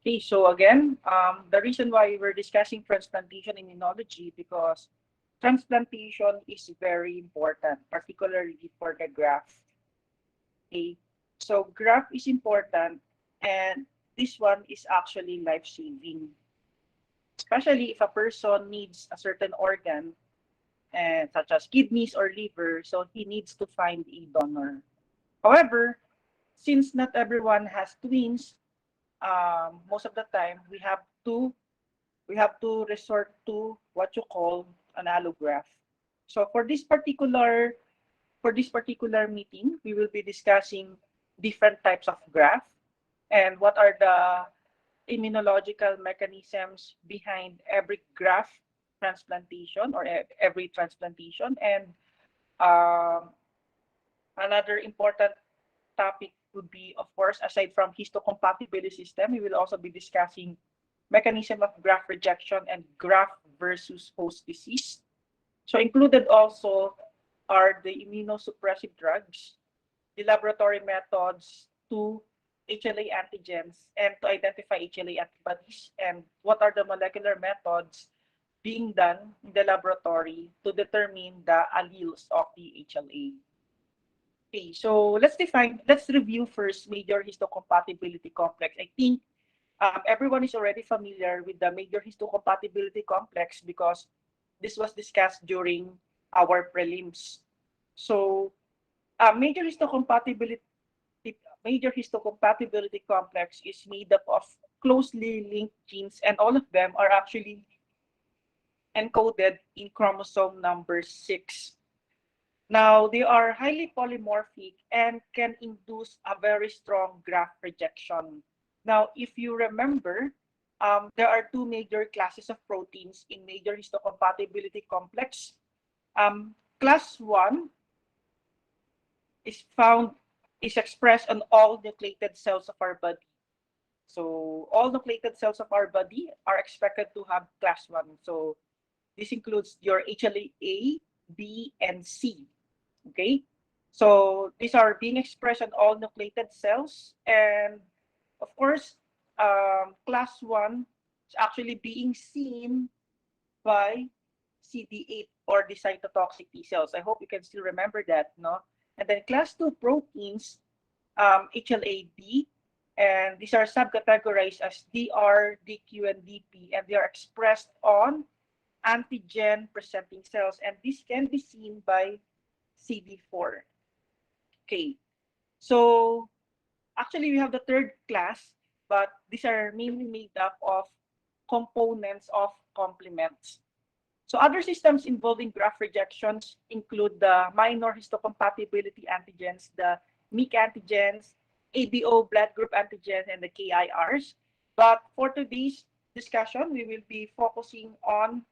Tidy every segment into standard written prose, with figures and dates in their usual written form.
Okay, so again, the reason why we're discussing transplantation immunology because transplantation is very important, particularly for the graft. Okay, so graft is important, and this one is actually life-saving, especially if a person needs a certain organ, such as kidneys or liver, so he needs to find a donor. However, since not everyone has twins, most of the time we have to resort to what you call an allograft. So for this particular meeting, we will be discussing different types of graft and what are the immunological mechanisms behind every graft transplantation or every transplantation. And um, another important topic would be, of course, aside from histocompatibility system, we will also be discussing mechanism of graft rejection and graft versus host disease. So included also are the immunosuppressive drugs, the laboratory methods to HLA antigens and to identify HLA antibodies, and what are the molecular methods being done in the laboratory to determine the alleles of the HLA. Okay, so let's review first major histocompatibility complex. I think everyone is already familiar with the major histocompatibility complex because this was discussed during our prelims. So, major histocompatibility complex is made up of closely linked genes, and all of them are actually encoded in chromosome number 6. Now, they are highly polymorphic and can induce a very strong graft rejection. Now, if you remember, there are two major classes of proteins in major histocompatibility complex. Class 1 is found is expressed on all nucleated cells of our body. So all nucleated cells of our body are expected to have class 1. So this includes your HLA-A, B, and C. Okay, so these are being expressed on all nucleated cells, and of course, class 1 is actually being seen by CD8 or the cytotoxic T cells. I hope you can still remember that, no? And then class 2 proteins, HLA-D, and these are subcategorized as DR, DQ, and DP, and they are expressed on antigen presenting cells, and this can be seen by CD4. Okay, so actually we have the third class, but these are mainly made up of components of complements. So other systems involving graft rejections include the minor histocompatibility antigens, the MYC antigens, ABO blood group antigens, and the KIRs. But for today's discussion, we will be focusing on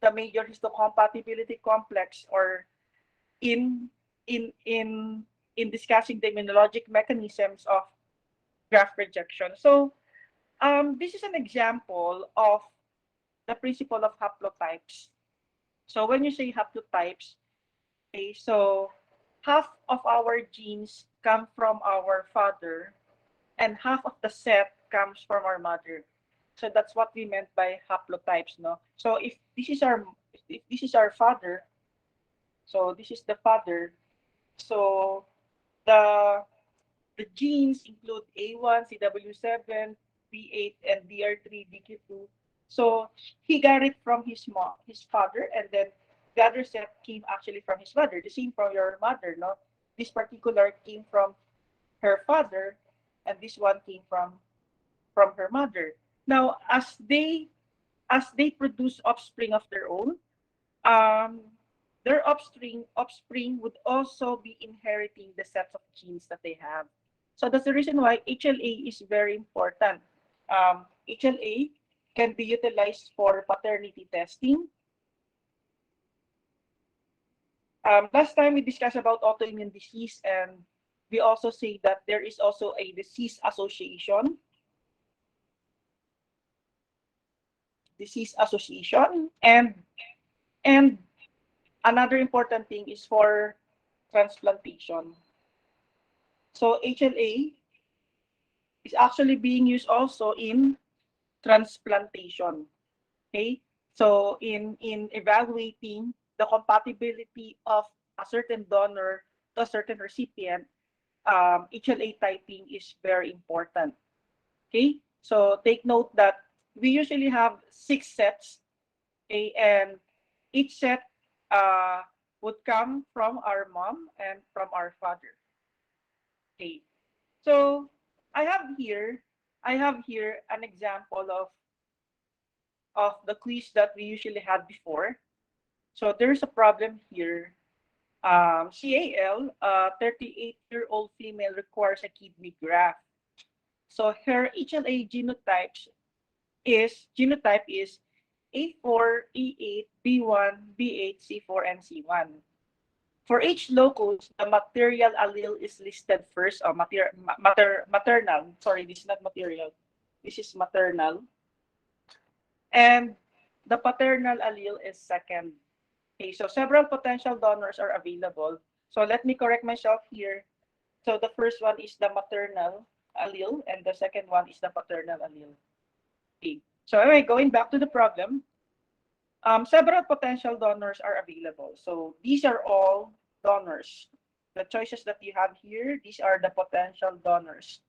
the major histocompatibility complex, or in in in in discussing the immunologic mechanisms of graft rejection. So this is an example of the principle of haplotypes. So when you say haplotypes, okay, so half of our genes come from our father and half of the set comes from our mother. So that's what we meant by haplotypes, no? So if this is our father, so this is the father. So the the genes include A1, CW7, B8, and DR3, DQ2. So he got it from his father, and then the other set came actually from his mother. The same from your mother, no? This particular came from her father, and this one came from her mother. Now, as they produce offspring of their own, um, their offspring would also be inheriting the sets of genes that they have. So that's the reason why HLA is very important. HLA can be utilized for paternity testing. Last time we discussed about autoimmune disease, and we also say that there is also a disease association, and another important thing is for transplantation. So HLA is actually being used also in transplantation. Okay, so in evaluating the compatibility of a certain donor to a certain recipient, HLA typing is very important. Okay, so take note that we usually have 6 sets. Okay, and each set would come from our mom and from our father. Okay, so I have here I have here an example of the quiz that we usually had before. So there's a problem here. CAL, a 38-year-old female requires a kidney graft. So her HLA genotype is A4, E8, B1, B8, C4, and C1. For each locus, the material allele is listed first. Oh, maternal. Sorry, this is not material. This is maternal. And the paternal allele is second. Okay, so several potential donors are available. So let me correct myself here. So the first one is the maternal allele, and the second one is the paternal allele. Okay. So anyway, going back to the problem, several potential donors are available. So these are all donors. The choices that you have here, these are the potential donors.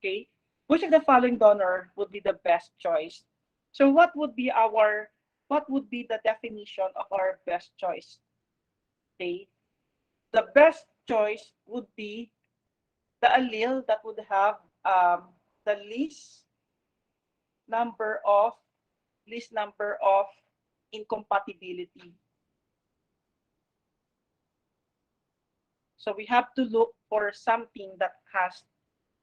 Okay, which of the following donor would be the best choice? So what would be the definition of our best choice? Okay, the best choice would be the allele that would have the number of least number of incompatibility. So we have to look for something that has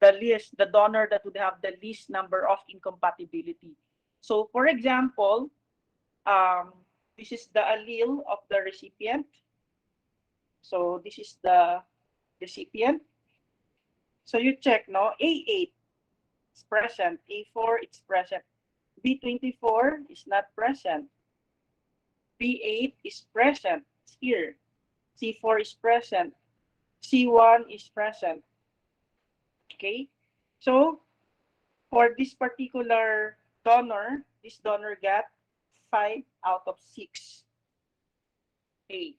the donor that would have the least number of incompatibility. So for example, this is the allele of the recipient. So this is the recipient. So you check, no? A8 is present, A4 is present, B24 is not present, B8 is present, it's here, C4 is present, C1 is present. Okay, so for this particular donor, this donor got 5 out of 6. Okay,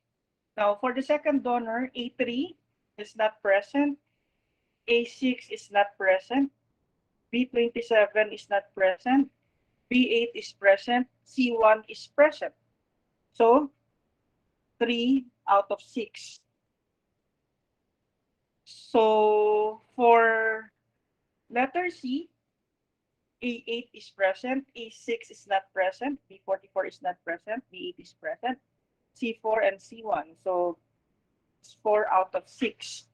now for the second donor, A3 is not present, A6 is not present, B27 is not present, B8 is present, C1 is present. So 3 out of 6. So for letter C, A8 is present, A6 is not present, B44 is not present, B8 is present, C4 and C1. So it's 4 out of 6.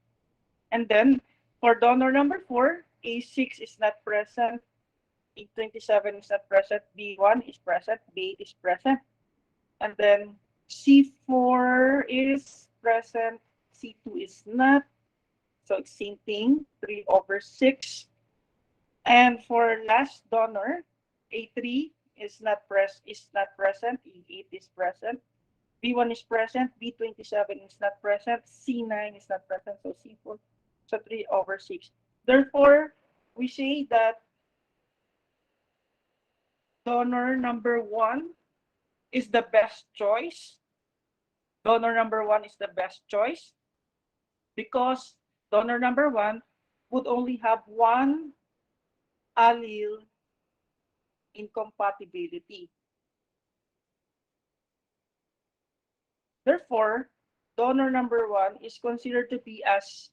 And then for donor number 4, A6 is not present, A27 is not present, B1 is present, B8 is present. And then C4 is present, C2 is not. So it's same thing, 3 over 6. And for last donor, A3 is not present, E8 is present, B1 is present, B27 is not present, C9 is not present, so C4, so 3 over 6. Therefore, we say that donor number 1 is the best choice. Donor number 1 is the best choice because donor number 1 would only have one allele incompatibility. Therefore, donor number 1 is considered to be as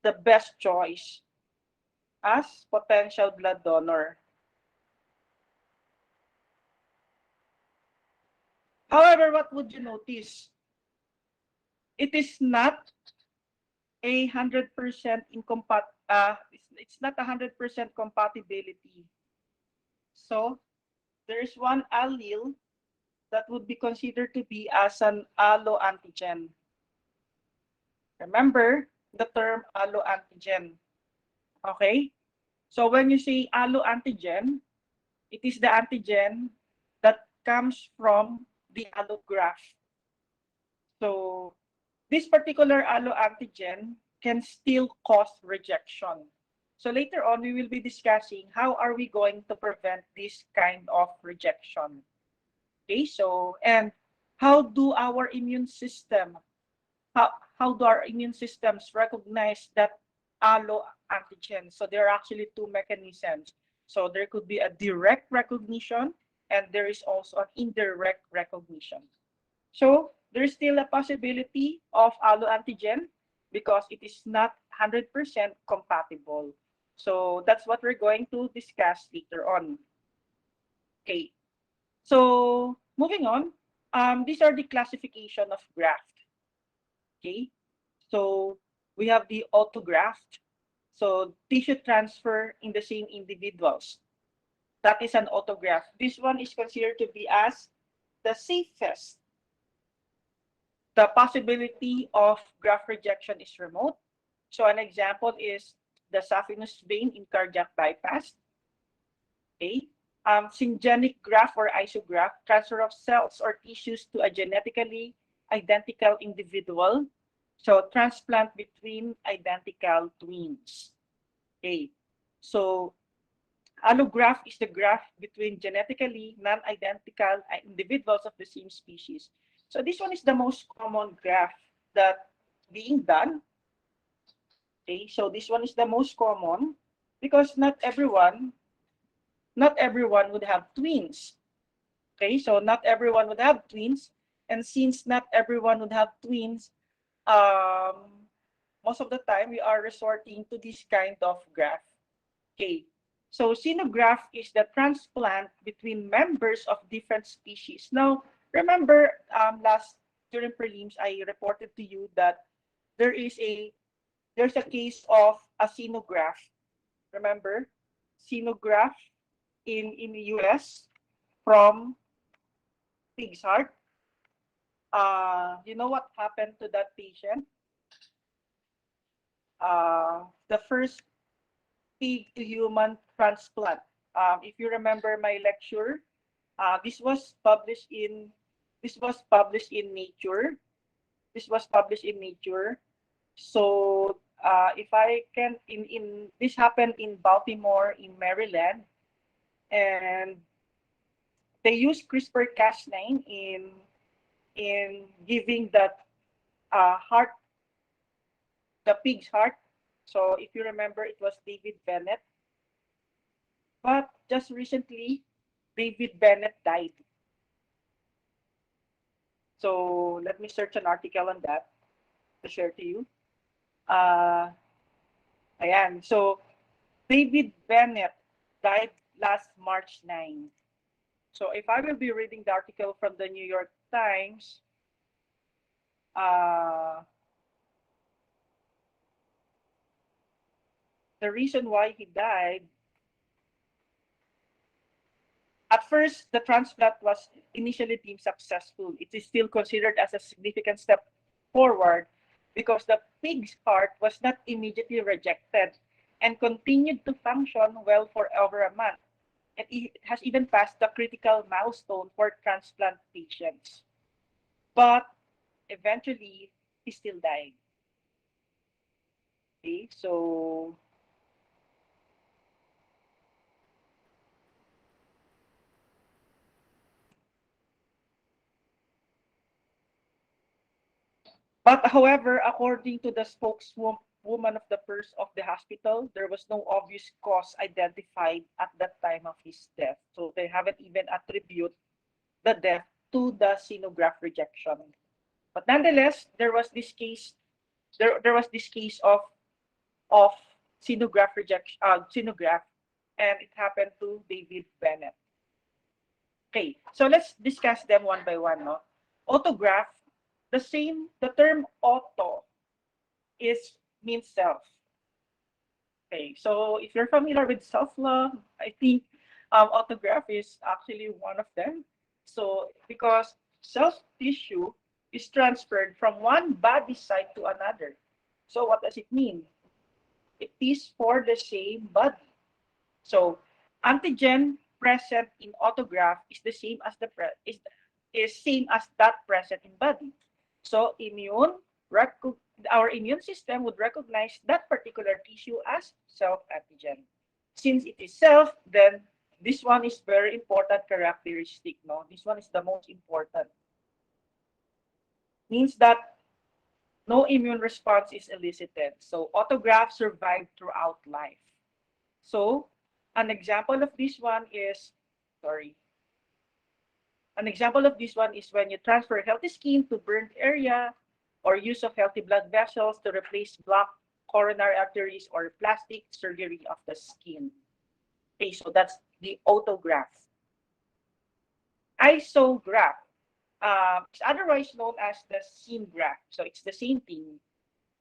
the best choice as potential blood donor. However, what would you notice? It is not 100% it's not 100% compatibility. So there is one allele that would be considered to be as an alloantigen. Remember the term alloantigen. Okay? So when you say alloantigen, it is the antigen that comes from the allograft. So this particular alloantigen can still cause rejection. So later on, we will be discussing how are we going to prevent this kind of rejection. Okay, so and how do our immune system, how, how do our immune systems recognize that allo antigen? So there are actually two mechanisms. So there could be a direct recognition and there is also an indirect recognition. So there's still a possibility of alloantigen because it is not 100% compatible. So that's what we're going to discuss later on. Okay, so moving on, these are the classification of graft. Okay, so we have the autograft. So tissue transfer in the same individuals. That is an autograft. This one is considered to be as the safest. The possibility of graft rejection is remote. So an example is the saphenous vein in cardiac bypass. Okay. Syngenic graft or isograft, transfer of cells or tissues to a genetically identical individual. So transplant between identical twins. Okay. So allograft is the graft between genetically non-identical individuals of the same species. So this one is the most common graft that being done. Okay, so this one is the most common because not everyone would have twins. Okay, so not everyone would have twins, and since not everyone would have twins, most of the time we are resorting to this kind of graft. Okay, so xenograft is the transplant between members of different species. Now, remember during prelims, I reported to you that there is there's a case of a xenograft. Remember, xenograft in the US from pig's heart. You know what happened to that patient? The first pig to human transplant. If you remember my lecture, this was published in Nature. This was published in Nature. So if I can, in this happened in Baltimore, in Maryland, and they used CRISPR-Cas9 in giving that heart, the pig's heart. So if you remember, it was David Bennett. But just recently, David Bennett died. So let me search an article on that to share to you. Ayan. So David Bennett died last March 9. So if I will be reading the article from the New York Times, the reason why he died, at first, the transplant was initially deemed successful. It is still considered as a significant step forward because the pig's heart was not immediately rejected and continued to function well for over a month. And it has even passed the critical milestone for transplant patients. But eventually, he still died. Okay, so but however, according to the spokeswoman of the hospital, there was no obvious cause identified at the time of his death. So they haven't even attributed the death to the xenograft rejection. But nonetheless, there was this case. There was this case of xenograft rejection, xenograft, and it happened to David Bennett. Okay, so let's discuss them one by one. No, autograft. The term auto is means self. Okay, so if you're familiar with self-love, I think autograph is actually one of them. So because self tissue is transferred from one body site to another. So what does it mean? It is for the same body. So antigen present in autograph is the same as is same as that present in body. So immune our immune system would recognize that particular tissue as self-antigen. Since it is self, then this one is very important characteristic. No, this one is the most important. Means that no immune response is elicited. So autograft survive throughout life. So an example of this one is, sorry, an example of this one is when you transfer healthy skin to burnt area, or use of healthy blood vessels to replace blocked coronary arteries, or plastic surgery of the skin. Okay, so that's the autograft. Isograft is otherwise known as the skin graft. So it's the same thing.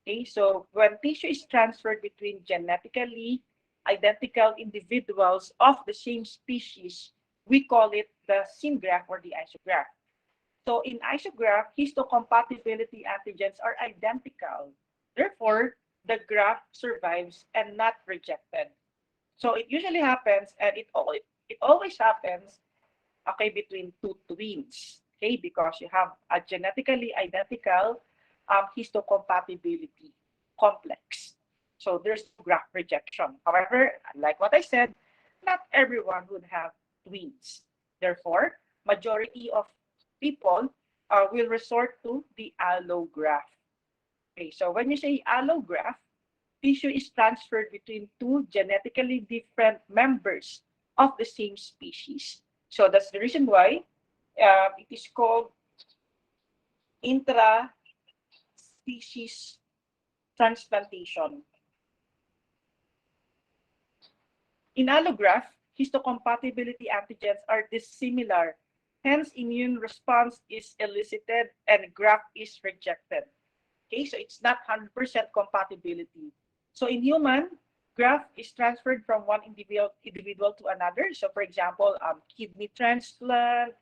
Okay, so when tissue is transferred between genetically identical individuals of the same species, we call it the skin graft or the isograft. So in isograft, histocompatibility antigens are identical. Therefore, the graft survives and not rejected. So it usually happens, and it always happens, okay, between two twins, okay, because you have a genetically identical histocompatibility complex. So there's graft rejection. However, like what I said, not everyone would have twins. Therefore, majority of people will resort to the allograft. Okay, so when you say allograft, tissue is transferred between two genetically different members of the same species. So that's the reason why it is called intra-species transplantation. In allograft, histocompatibility antigens are dissimilar. Hence, immune response is elicited and graft is rejected. Okay, so it's not 100% compatibility. So in human, graft is transferred from one individual to another. So for example, kidney transplant,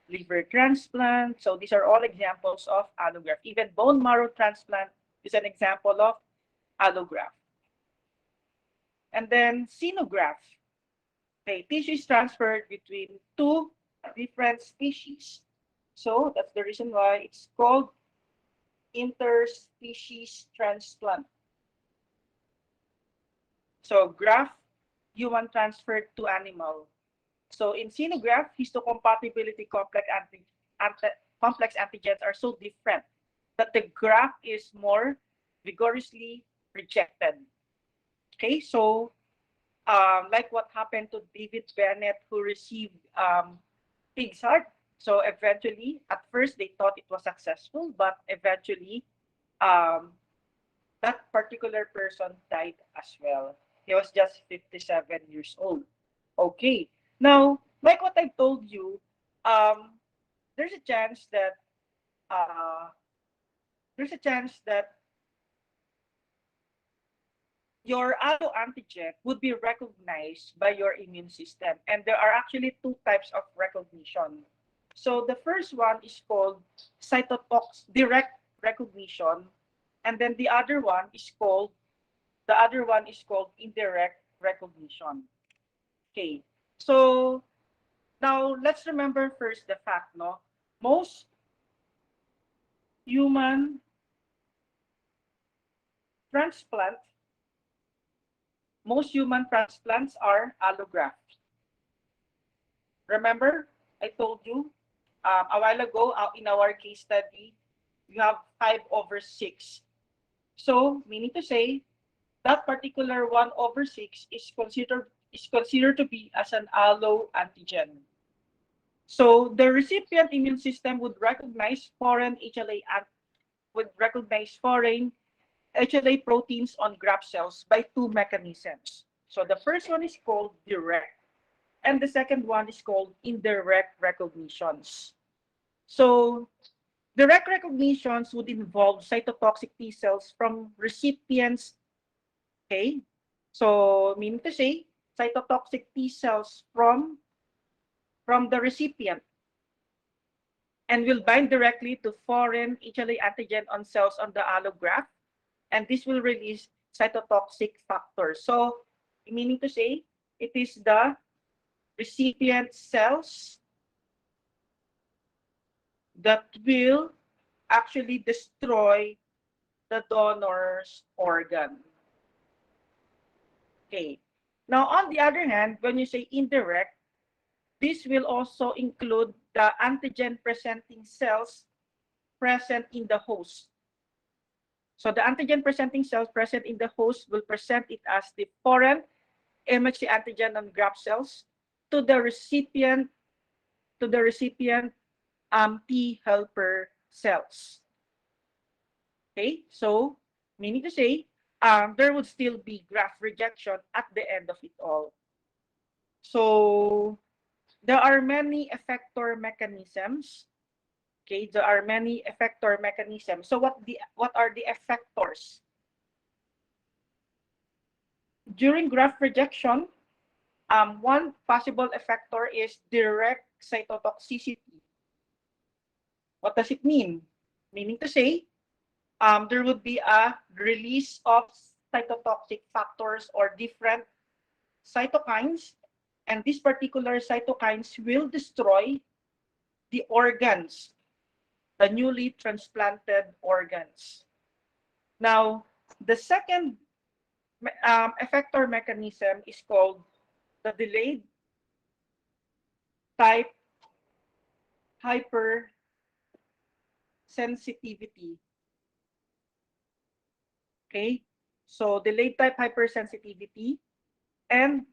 liver transplant. So these are all examples of allograft. Even bone marrow transplant is an example of allograft. And then xenograft. Okay, tissue is transferred between two different species. So that's the reason why it's called interspecies transplant. So graft, human transferred to animal. So in xenograft, histocompatibility complex antigens are so different that the graft is more vigorously rejected. Okay, so like what happened to David Bennett, who received pig's heart. So eventually, at first they thought it was successful, but eventually that particular person died as well. He was just 57 years old. Okay, now like what I told you, there's a chance that uh, there's a chance that your autoantigen would be recognized by your immune system. And there are actually two types of recognition. So the first one is called direct recognition, and then the other one is called indirect recognition. Okay. So now let's remember first the fact, no? Most human transplant most human transplants are allograft. Remember, I told you a while ago in our case study, you have 5/6. So, meaning to say, that particular 1/6 is considered to be as an allo antigen. So, the recipient immune system would recognize foreign HLA proteins on graft cells by two mechanisms. So the first one is called direct, and the second one is called indirect recognitions. So direct recognitions would involve cytotoxic T cells from recipients. Okay, so meaning to say, cytotoxic T cells from the recipient, and will bind directly to foreign HLA antigen on cells on the allograft, and this will release cytotoxic factors. So, meaning to say, it is the recipient cells that will actually destroy the donor's organ. Okay. Now, on the other hand, when you say indirect, this will also include the antigen-presenting cells present in the host. So the antigen-presenting cells present in the host will present it as the foreign MHC antigen and graft cells to the recipient T helper cells. Okay, so meaning to say, there would still be graft rejection at the end of it all. So there are many effector mechanisms. Okay, there are many effector mechanisms. So what are the effectors? During graft rejection, one possible effector is direct cytotoxicity. What does it mean? Meaning to say, there would be a release of cytotoxic factors or different cytokines, and these particular cytokines will destroy the organs, the newly transplanted organs. Now, the second effector mechanism is called the delayed type hypersensitivity. Okay, so delayed type hypersensitivity, and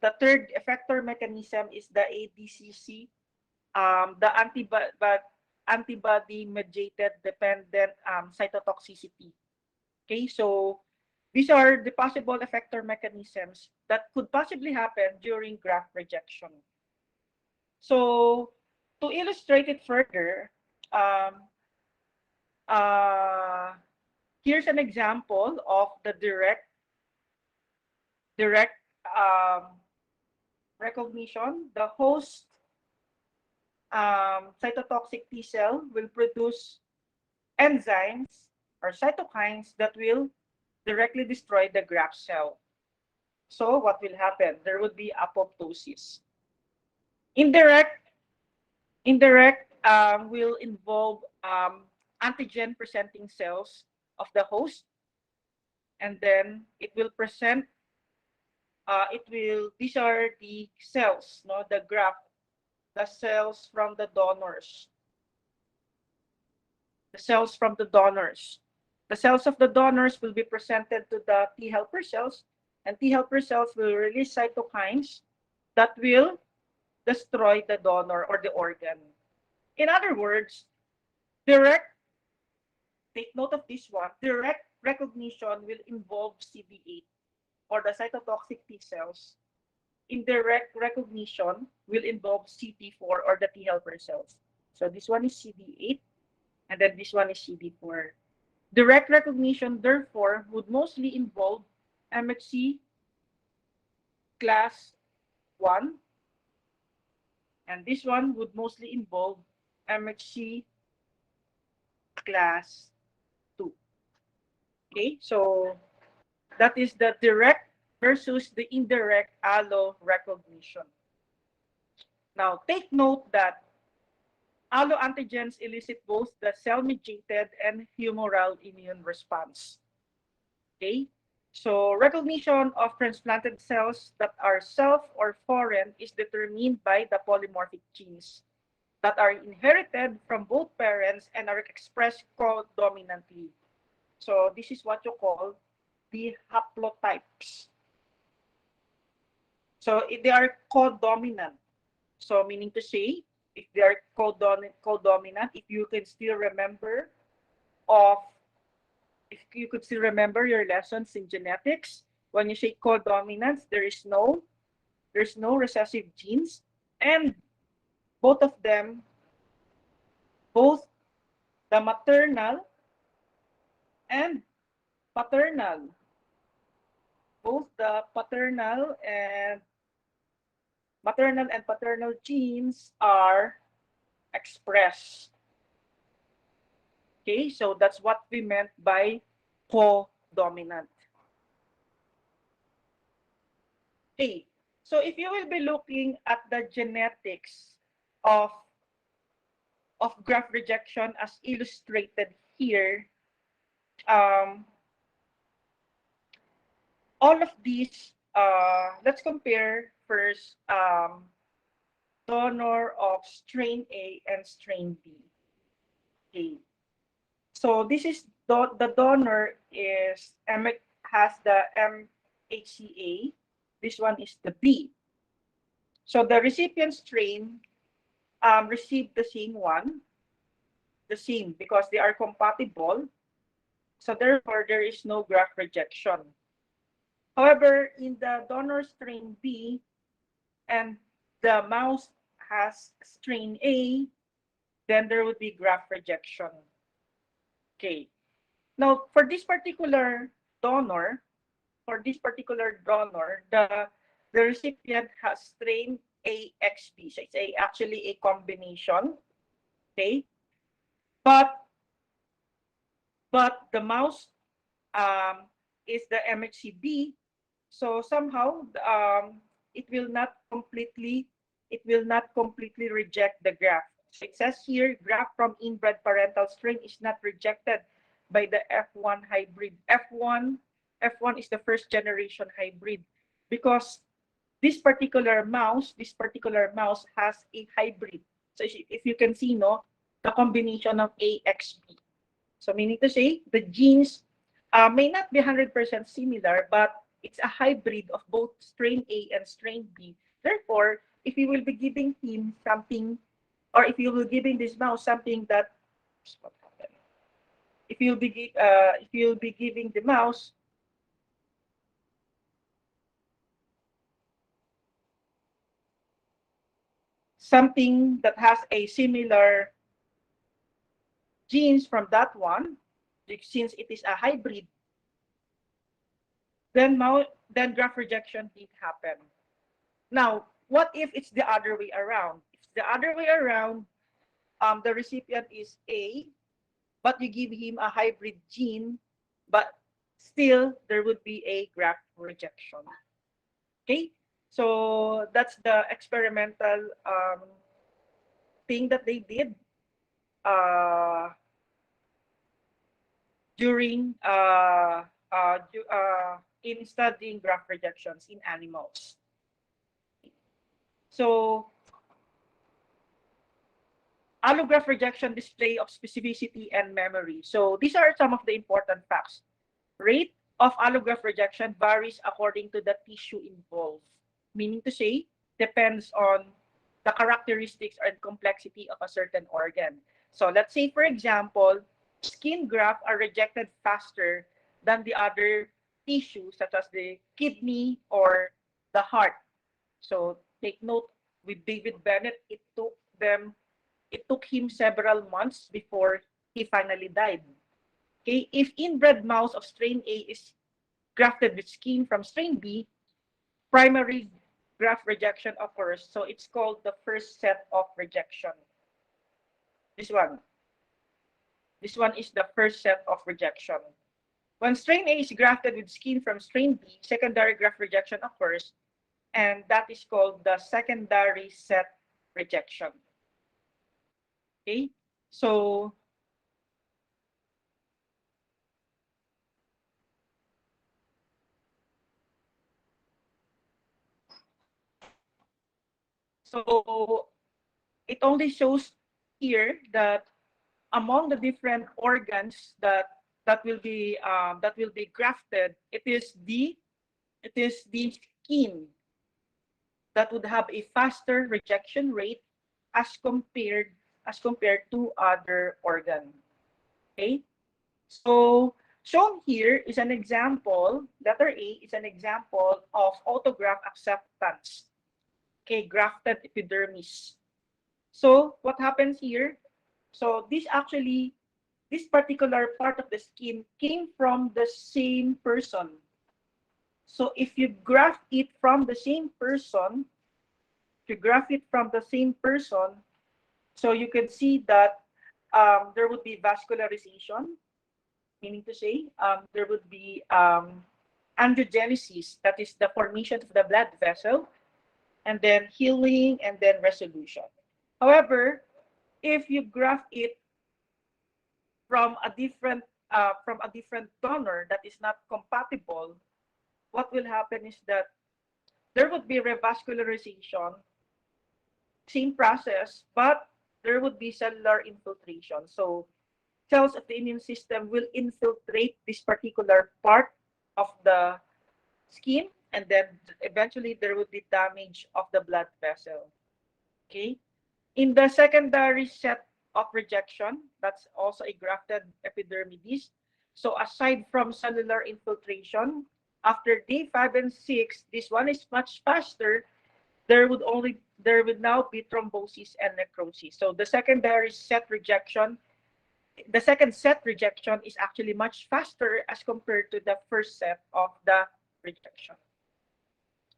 the third effector mechanism is the ADCC, the antibody-mediated dependent cytotoxicity. Okay, so these are the possible effector mechanisms that could possibly happen during graft rejection. So to illustrate it further, here's an example of the direct recognition. The host cytotoxic T cell will produce enzymes or cytokines that will directly destroy the graft cell. So what will happen? There would be apoptosis. Indirect will involve antigen presenting cells of the host, and then it will present these are the cells, no, the graft, the cells from the donors. The cells from the donors. The cells of the donors will be presented to the T helper cells, and T helper cells will release cytokines that will destroy the donor or the organ. In other words, take note of this one, direct recognition will involve CD8 or the cytotoxic T cells. Indirect recognition will involve CD4 or the T helper cells. So this one is CD8, and then this one is CD4. Direct recognition, therefore, would mostly involve MHC class 1, and this one would mostly involve MHC class 2. Okay, so that is the direct versus the indirect allo recognition. Now, take note that alloantigens elicit both the cell-mediated and humoral immune response. Okay, so recognition of transplanted cells that are self or foreign is determined by the polymorphic genes that are inherited from both parents and are expressed codominantly. So this is what you call the haplotypes. So if they are codominant, so meaning to say, if they are codominant, if you can still remember your lessons in genetics, when you say codominance, there's no recessive genes, and both of them, both the maternal and paternal, both the maternal and paternal genes are expressed. Okay, so that's what we meant by codominant. Okay, so if you will be looking at the genetics of graft rejection as illustrated here, um, all of these, let's compare first donor of strain A and strain B. Okay. So this is the donor is has the MHCA. This one is the B. So the recipient strain received the same one, the same because they are compatible. So therefore, there is no graft rejection. However, in the donor strain B and the mouse has strain A, then there would be graft rejection. Okay. Now, for this particular donor, the recipient has strain AXB. So it's actually a combination. Okay. But the mouse is the MHCB. So somehow it will not completely reject the graft. So it says here, graft from inbred parental strain is not rejected by the F1 hybrid. F1 is the first generation hybrid because this particular mouse has a hybrid. So if you can see, no, the combination of AXB. So meaning to say, the genes may not be 100% similar, but it's a hybrid of both strain A and strain B. Therefore, if you will be giving him something, or if you will be giving this mouse something that, what happened? If you'll be giving the mouse something that has a similar genes from that one, since it is a hybrid, then graft rejection did happen. Now, what if it's the other way around? If it's the other way around, the recipient is A, but you give him a hybrid gene, but still there would be a graft rejection. Okay, so that's the experimental thing that they did during in studying graft rejections in animals. So allograft rejection display of specificity and memory. So these are some of the important facts. Rate of allograft rejection varies according to the tissue involved, meaning to say, depends on the characteristics and complexity of a certain organ. So let's say, for example, skin grafts are rejected faster than the other tissues, such as the kidney or the heart. So take note, with David Bennett, it took him several months before he finally died. Okay, if inbred mouse of strain A is grafted with skin from strain B, primary graft rejection occurs. So it's called the first set of rejection. This one is the first set of rejection. When strain A is grafted with skin from strain B, secondary graft rejection occurs, and that is called the secondary set rejection. Okay, so it only shows here that among the different organs that will be grafted, it is the skin that would have a faster rejection rate as compared to other organ. Okay, so shown here is an example. Letter A is an example of autograft acceptance. Okay, grafted epidermis. So what happens here? So this particular part of the skin came from the same person. So if you graft it from the same person, so you can see that there would be vascularization, meaning to say there would be angiogenesis, that is the formation of the blood vessel, and then healing, and then resolution. However, if you graft it from a different donor that is not compatible, what will happen is that there would be revascularization, same process, but there would be cellular infiltration. So cells of the immune system will infiltrate this particular part of the skin, and then eventually there would be damage of the blood vessel. Okay. In the secondary set of rejection, that's also a grafted epidermidis. So aside from cellular infiltration, after day 5 and 6, this one is much faster. There would now be thrombosis and necrosis. So the second set rejection is actually much faster as compared to the first set of the rejection.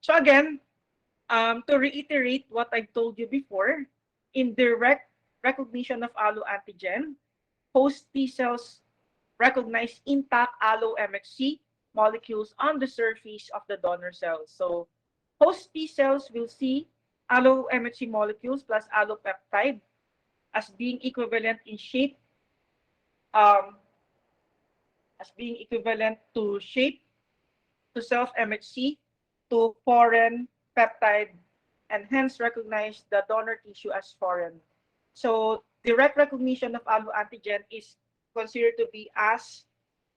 So again, to reiterate what I told you before, in direct recognition of alloantigen, host T cells recognize intact allo-MHC molecules on the surface of the donor cells. So host T cells will see allo-MHC molecules plus allopeptide as being equivalent in shape, um, to self-MHC, to foreign peptide, and hence recognize the donor tissue as foreign. So direct recognition of alloantigen is considered to be as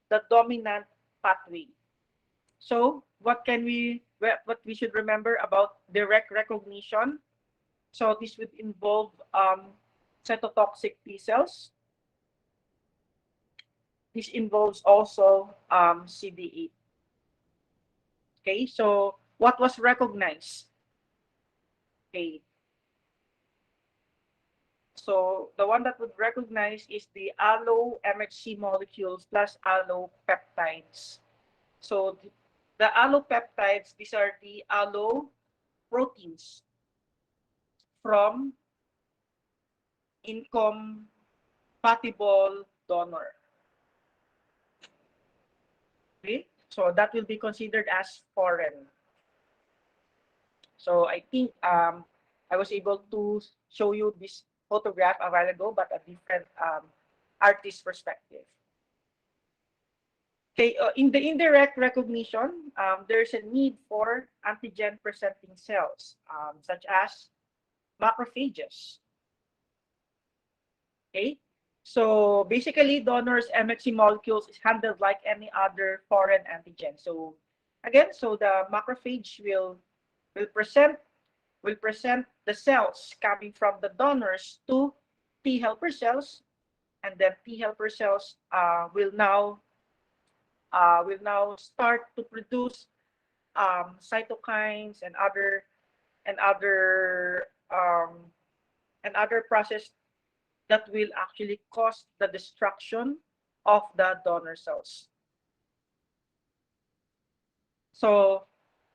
the dominant pathway. So what we should remember about direct recognition? So this would involve cytotoxic T cells. This involves also CD8. Okay, so what was recognized? Okay, so the one that would recognize is the allo-MHC molecules plus allopeptides. So the allopeptides, these are the allo proteins from incompatible donor. Okay, so that will be considered as foreign. So I think I was able to show you this photograph a while ago, but a different artist perspective. Okay, in the indirect recognition, there's a need for antigen-presenting cells, such as macrophages. Okay, so basically, donors' MHC molecules is handled like any other foreign antigen. So again, so the macrophage will present the cells coming from the donors to T helper cells, and then T helper cells will now start to produce cytokines and other and other um, and other process that will actually cause the destruction of the donor cells. So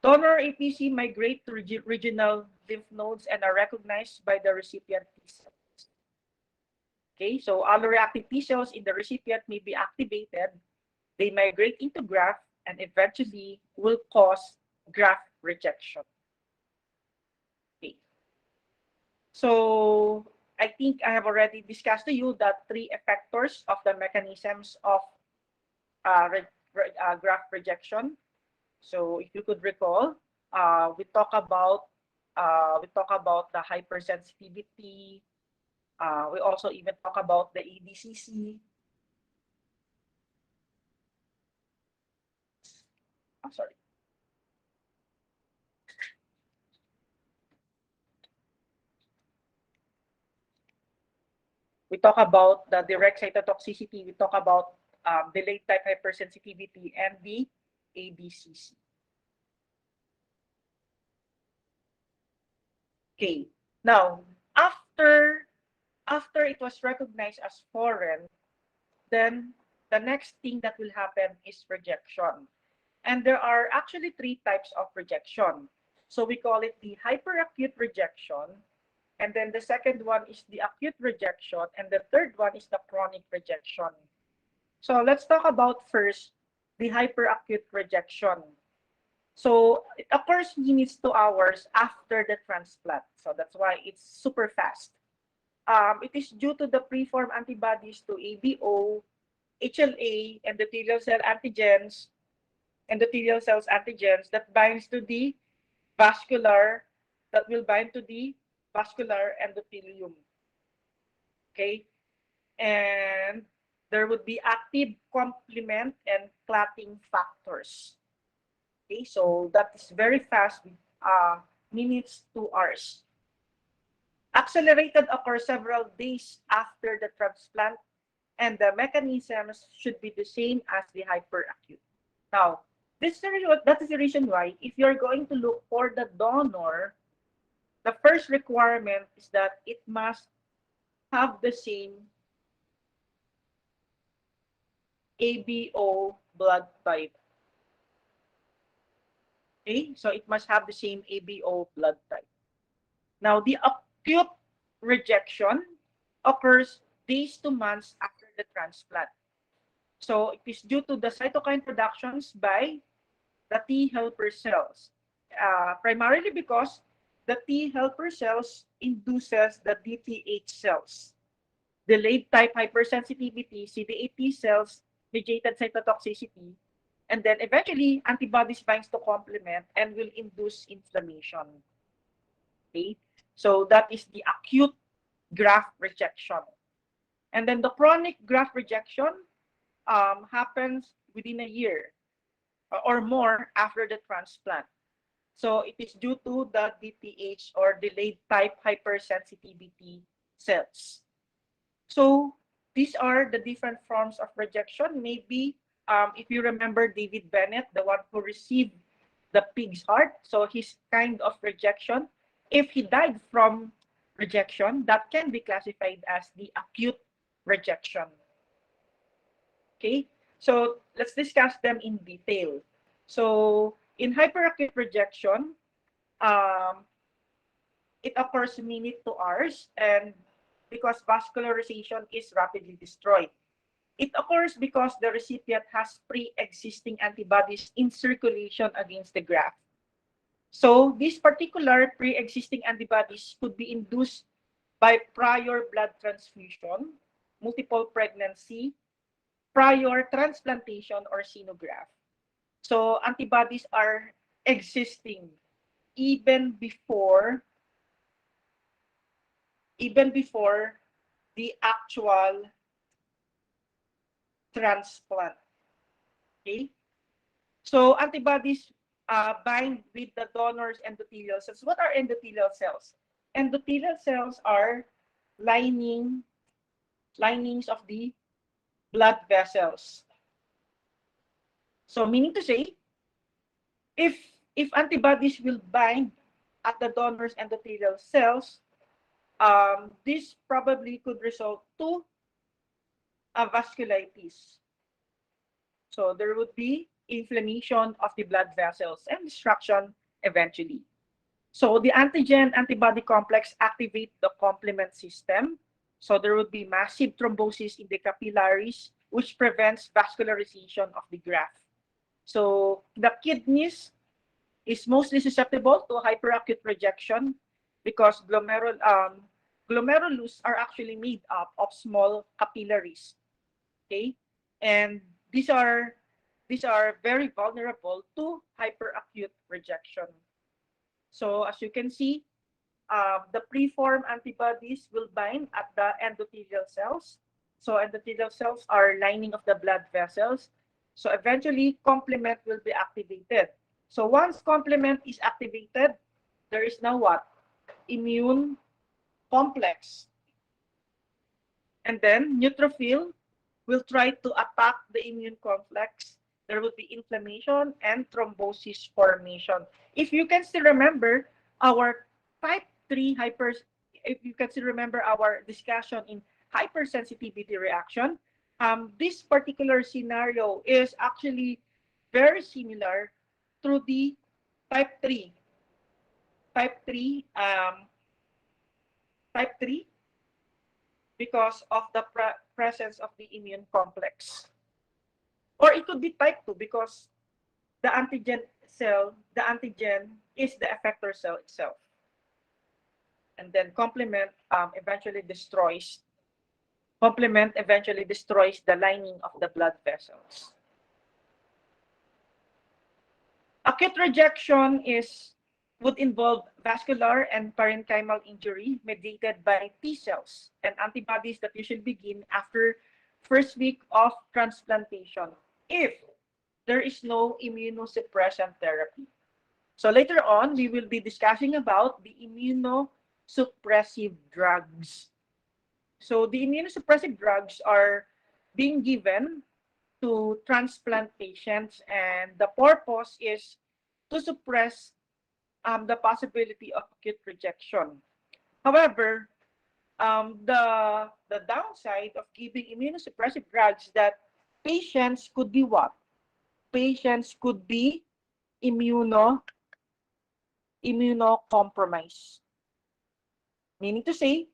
donor APC migrate to regional lymph nodes and are recognized by the recipient T cells. Okay, so alloreactive T cells in the recipient may be activated. They migrate into graft and eventually will cause graft rejection. Okay. So I think I have already discussed to you the 3 effectors of the mechanisms of graft rejection. So if you could recall, we talk about the hypersensitivity. We also even talk about the ADCC. I'm sorry. We talk about the direct cytotoxicity. We talk about delayed type hypersensitivity and the ADCC. Okay. Now, after it was recognized as foreign, then the next thing that will happen is rejection. And there are actually 3 types of rejection. So we call it the hyperacute rejection. And then the second one is the acute rejection. And the third one is the chronic rejection. So let's talk about first the hyperacute rejection. So it occurs minutes to hours after the transplant. So that's why it's super fast. it is due to the preformed antibodies to ABO, HLA, endothelial cells antigens that binds to the vascular, that will bind to the vascular endothelium. Okay, and there would be active complement and clotting factors. Okay, so that is very fast, minutes to hours. Accelerated occurs several days after the transplant, and the mechanisms should be the same as the hyperacute. Now, that is the reason why if you're going to look for the donor, the first requirement is that it must have the same ABO blood type. Okay, so it must have the same ABO blood type. Now, the acute rejection occurs days to months after the transplant. So it is due to the cytokine productions by the T helper cells, primarily because the T helper cells induces the DTH cells, delayed type hypersensitivity, CD8 T cells, mediated cytotoxicity, and then eventually antibodies binds to complement and will induce inflammation. Okay, so that is the acute graft rejection. And then the chronic graft rejection happens within a year or more after the transplant. So it is due to the DTH or delayed type hypersensitivity cells. So these are the different forms of rejection. Maybe if you remember David Bennett, the one who received the pig's heart, so his kind of rejection, if he died from rejection, that can be classified as the acute rejection. Okay, so let's discuss them in detail. So in hyperacute rejection, it occurs minute to hours, and because vascularization is rapidly destroyed. It occurs because the recipient has pre-existing antibodies in circulation against the graft. So these particular pre-existing antibodies could be induced by prior blood transfusion, multiple pregnancy, prior transplantation, or xenograft. So antibodies are existing even before the actual transplant. Okay, so antibodies bind with the donor's endothelial cells. What are endothelial cells? Endothelial cells are linings of the blood vessels. So meaning to say, if antibodies will bind at the donor's endothelial cells, this probably could result to a vasculitis. So there would be inflammation of the blood vessels and destruction eventually. So the antigen-antibody complex activate the complement system. So there would be massive thrombosis in the capillaries, which prevents vascularization of the graft. So the kidneys is mostly susceptible to hyperacute rejection because glomerulus are actually made up of small capillaries. Okay, and these are very vulnerable to hyperacute rejection. So as you can see, the preformed antibodies will bind at the endothelial cells. So endothelial cells are lining of the blood vessels. So eventually complement will be activated. So once complement is activated, there is now what? Immune complex. And then neutrophil will try to attack the immune complex. There will be inflammation and thrombosis formation. If you can still remember our type 3 if you can still remember our discussion in hypersensitivity reaction, this particular scenario is actually very similar to the type 3. Type 3, type 3 because of the presence of the immune complex. Or it could be type 2 because the antigen is the effector cell itself. and then complement eventually destroys the lining of the blood vessels. Acute rejection would involve vascular and parenchymal injury mediated by T cells and antibodies that usually begin after first week of transplantation if there is no immunosuppressant therapy. So later on, we will be discussing about the immunosuppressive drugs. So the immunosuppressive drugs are being given to transplant patients, and the purpose is to suppress the possibility of acute rejection. However, the downside of giving immunosuppressive drugs that patients could be what? Patients could be immunocompromised. Meaning to say,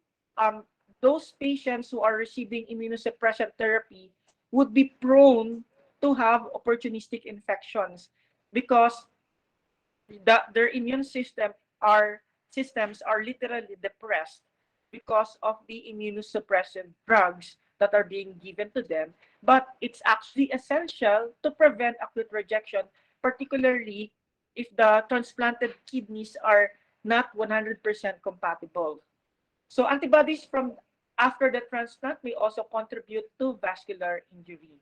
those patients who are receiving immunosuppressant therapy would be prone to have opportunistic infections because their immune systems are literally depressed because of the immunosuppressive drugs that are being given to them. But it's actually essential to prevent acute rejection, particularly if the transplanted kidneys are not 100% compatible. So antibodies from after the transplant may also contribute to vascular injury.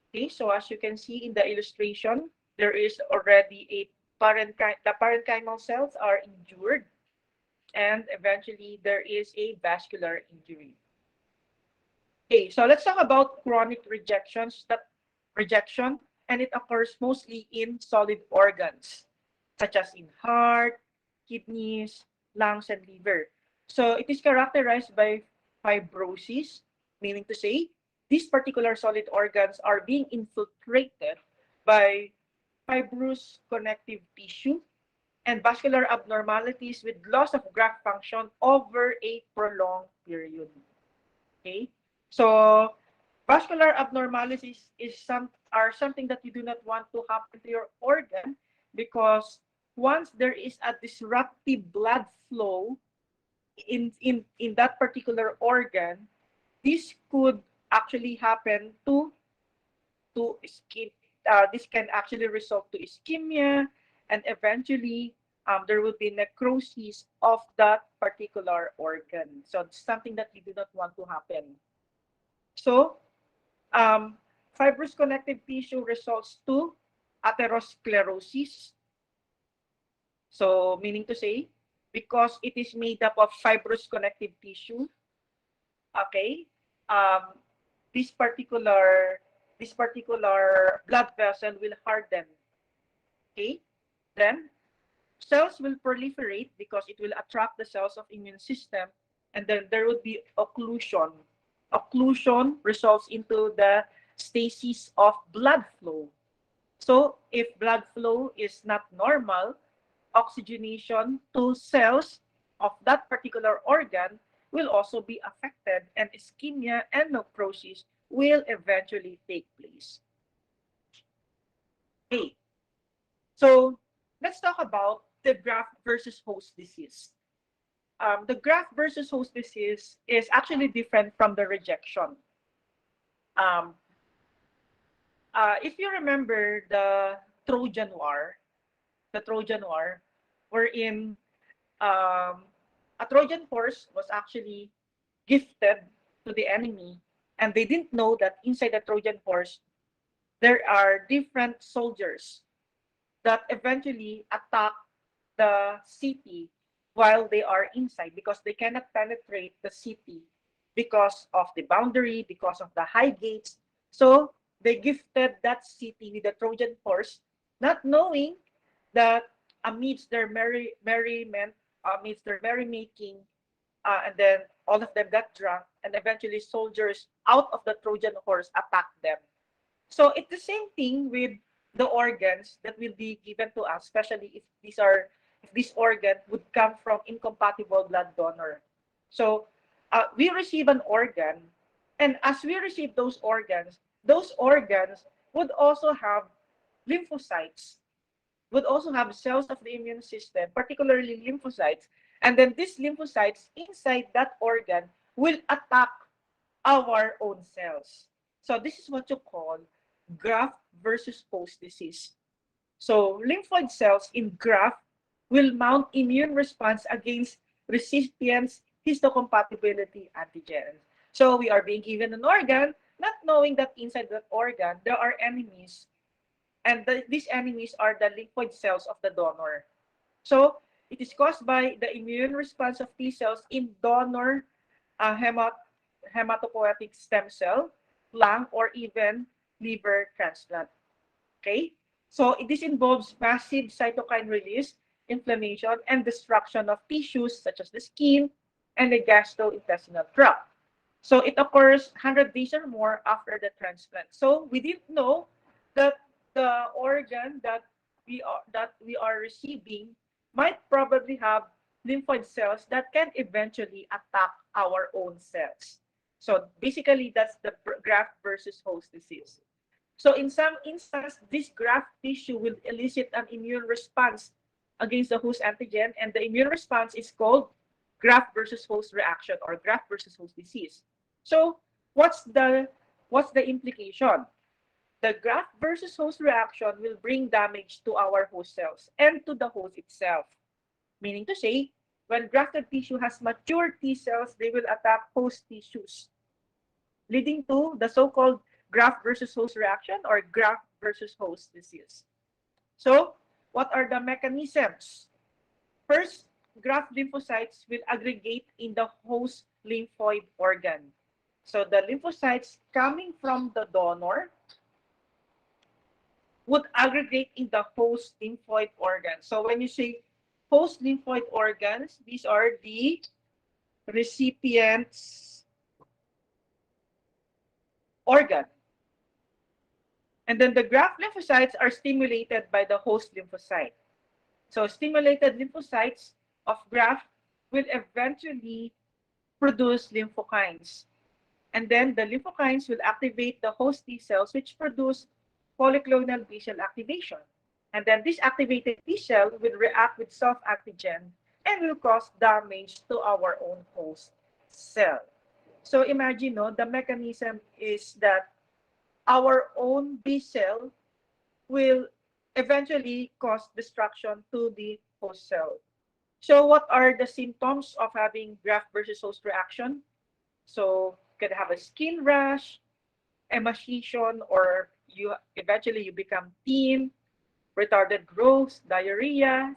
Okay, so as you can see in the illustration, there is already the parenchymal cells are injured, and eventually there is a vascular injury. Okay, so let's talk about chronic rejection, and it occurs mostly in solid organs, such as in heart, kidneys, lungs, and liver. So it is characterized by fibrosis, meaning to say, these particular solid organs are being infiltrated by fibrous connective tissue and vascular abnormalities with loss of graft function over a prolonged period. Okay, so vascular abnormalities are something that you do not want to happen to your organ because once there is a disruptive blood flow in that particular organ, this could actually happen to skin. This can actually result to ischemia, and eventually there will be necrosis of that particular organ. So it's something that you do not want to happen. So fibrous connective tissue results to atherosclerosis. So meaning to say, because it is made up of fibrous connective tissue, okay, um, this particular blood vessel will harden. Okay, then cells will proliferate because it will attract the cells of immune system, and then there will be occlusion. Occlusion results into the stasis of blood flow. So if blood flow is not normal, oxygenation to cells of that particular organ will also be affected, and ischemia and necrosis will eventually take place. Okay, so let's talk about the graft versus host disease. The graft versus host disease is actually different from the rejection. Um, if you remember the Trojan War, wherein a Trojan horse was actually gifted to the enemy, and they didn't know that inside the Trojan horse there are different soldiers that eventually attack the city while they are inside because they cannot penetrate the city because of the boundary, because of the high gates. So they gifted that city with the Trojan horse, not knowing that amidst their merriment, amidst their merrymaking, and then all of them got drunk, and eventually soldiers out of the Trojan horse attacked them. So it's the same thing with the organs that will be given to us, especially if this organ would come from incompatible blood donor. So we receive an organ, and as we receive those organs would also have lymphocytes, would also have cells of the immune system, particularly lymphocytes, And then these lymphocytes inside that organ will attack our own cells. So this is what you call graft versus host disease. So lymphoid cells in graft will mount immune response against recipient's histocompatibility antigen. So we are being given an organ, not knowing that inside that organ there are enemies, and these enemies are the lymphoid cells of the donor. So it is caused by the immune response of T cells in donor hematopoietic stem cell, lung, or even liver transplant. Okay? So this involves massive cytokine release, inflammation, and destruction of tissues such as the skin and the gastrointestinal tract. So it occurs 100 days or more after the transplant. So we didn't know that the organ that we are receiving might probably have lymphoid cells that can eventually attack our own cells. So basically, that's the graft versus host disease. So in some instance, this graft tissue will elicit an immune response against the host antigen, and the immune response is called graft versus host reaction or graft versus host disease. So what's the implication? The graft versus host reaction will bring damage to our host cells and to the host itself. Meaning to say, when grafted tissue has mature T cells, they will attack host tissues, leading to the so-called graft versus host reaction or graft versus host disease. So, what are the mechanisms? First, graft lymphocytes will aggregate in the host lymphoid organ. So, the lymphocytes coming from the donor would aggregate in the host lymphoid organ. So, when you say host lymphoid organs, these are the recipient's organ. And then the graft lymphocytes are stimulated by the host lymphocyte. So stimulated lymphocytes of graft will eventually produce lymphokines. And then the lymphokines will activate the host T cells, which produce polyclonal B cell activation. And then this activated T cell will react with self-antigen and will cause damage to our own host cell. So imagine, no, the mechanism is that our own B cell will eventually cause destruction to the host cell. So what are the symptoms of having graft versus host reaction? So you can have a skin rash, emaciation, or you become thin, retarded growth, diarrhea,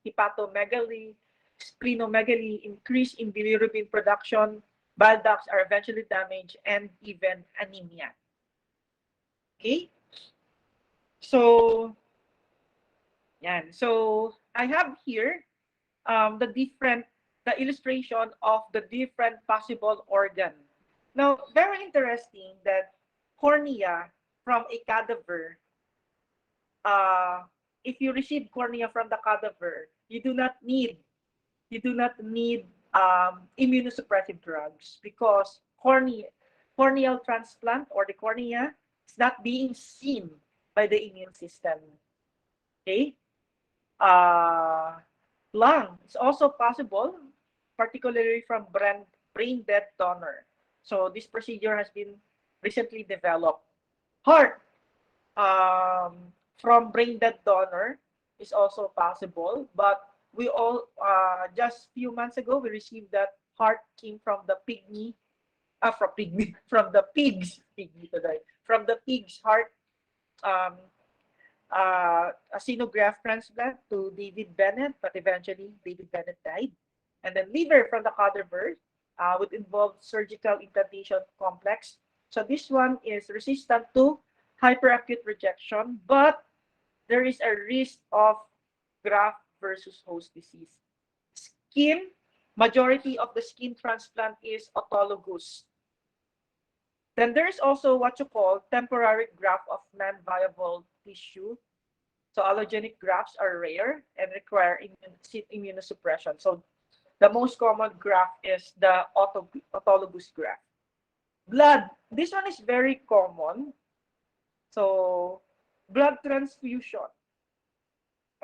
hepatomegaly, splenomegaly, increase in bilirubin production, bile ducts are eventually damaged, and even anemia. Okay? So, yan. So, I have here the illustration of the different possible organ. Now, very interesting that cornea from a cadaver, uh, if you receive cornea from the cadaver, you do not need immunosuppressive drugs because corneal transplant or the cornea is not being seen by the immune system. Okay? Uh, Lung is also possible, particularly from brain dead donor. So this procedure has been recently developed. Heart from brain dead donor is also possible, but we all just few months ago we received that heart came from the pygmy, from pygmy, from the pigs, pygmy today, from the pig's heart, um, a xenograft transplant to David Bennett, but eventually David Bennett died. And then liver from the cadaver would involve surgical implantation complex. So this one is resistant to hyperacute rejection, but there is a risk of graft versus host disease. Skin, majority of the skin transplant is autologous. Then there's also what you call temporary graft of non-viable tissue. So allogenic grafts are rare and require immunosuppression. So the most common graft is the autologous graft. Blood, this one is very common. So blood transfusion.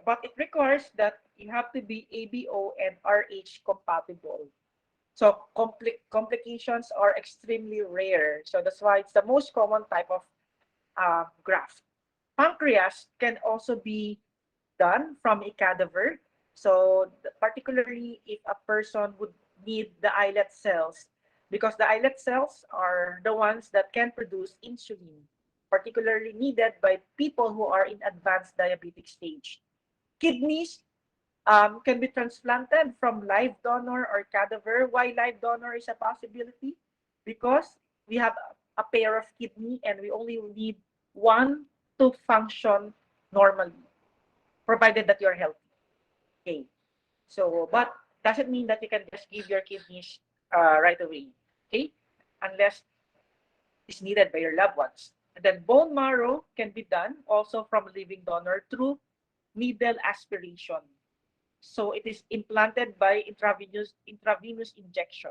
but it requires that you have to be ABO and RH compatible. So complications are extremely rare. So that's why it's the most common type of graft. Pancreas can also be done from a cadaver. So particularly if a person would need the islet cells, because the islet cells are the ones that can produce insulin, particularly needed by people who are in advanced diabetic stage. Kidneys can be transplanted from live donor or cadaver. Why live donor is a possibility? Because we have a pair of kidney and we only need one to function normally, provided that you're healthy. Okay. So, but doesn't mean that you can just give your kidneys right away. Okay. Unless it's needed by your loved ones. And then bone marrow can be done also from a living donor through needle aspiration. So it is implanted by intravenous injection.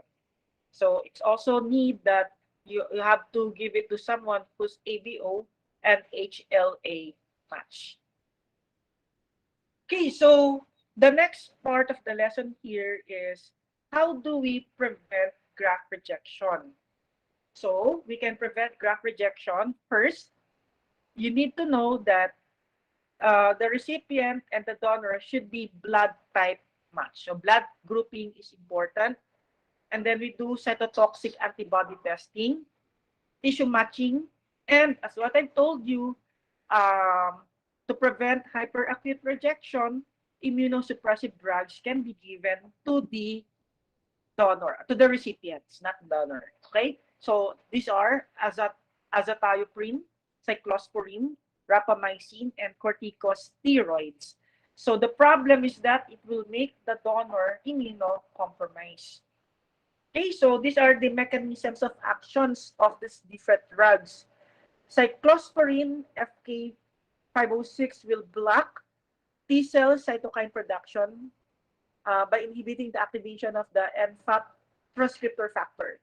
So it's also need that you have to give it to someone who's ABO and HLA match. Okay, so the next part of the lesson here is how do we prevent graft rejection? So we can prevent graft rejection. First, you need to know that the recipient and the donor should be blood type match. So blood grouping is important. And then we do cytotoxic antibody testing, tissue matching, and as what I've told you, to prevent hyperacute rejection, immunosuppressive drugs can be given to the donor, to the recipients, not donor. Okay? So these are azathioprine, cyclosporine, rapamycin, and corticosteroids. So the problem is that it will make the donor immunocompromised. Okay, so these are the mechanisms of actions of these different drugs. Cyclosporine FK506 will block T cell cytokine production by inhibiting the activation of the NFAT transcriptor factor.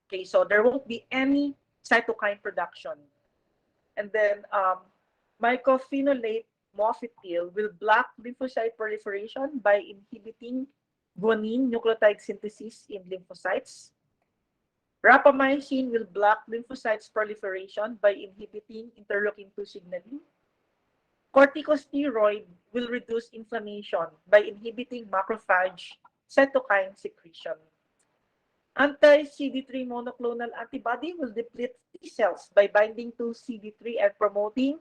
Okay, so there won't be any cytokine production. And then mycophenolate mofetil will block lymphocyte proliferation by inhibiting guanine nucleotide synthesis in lymphocytes. Rapamycin will block lymphocytes proliferation by inhibiting interleukin-2 signaling. Corticosteroid will reduce inflammation by inhibiting macrophage cytokine secretion. Anti-CD3 monoclonal antibody will deplete T cells by binding to CD3 and promoting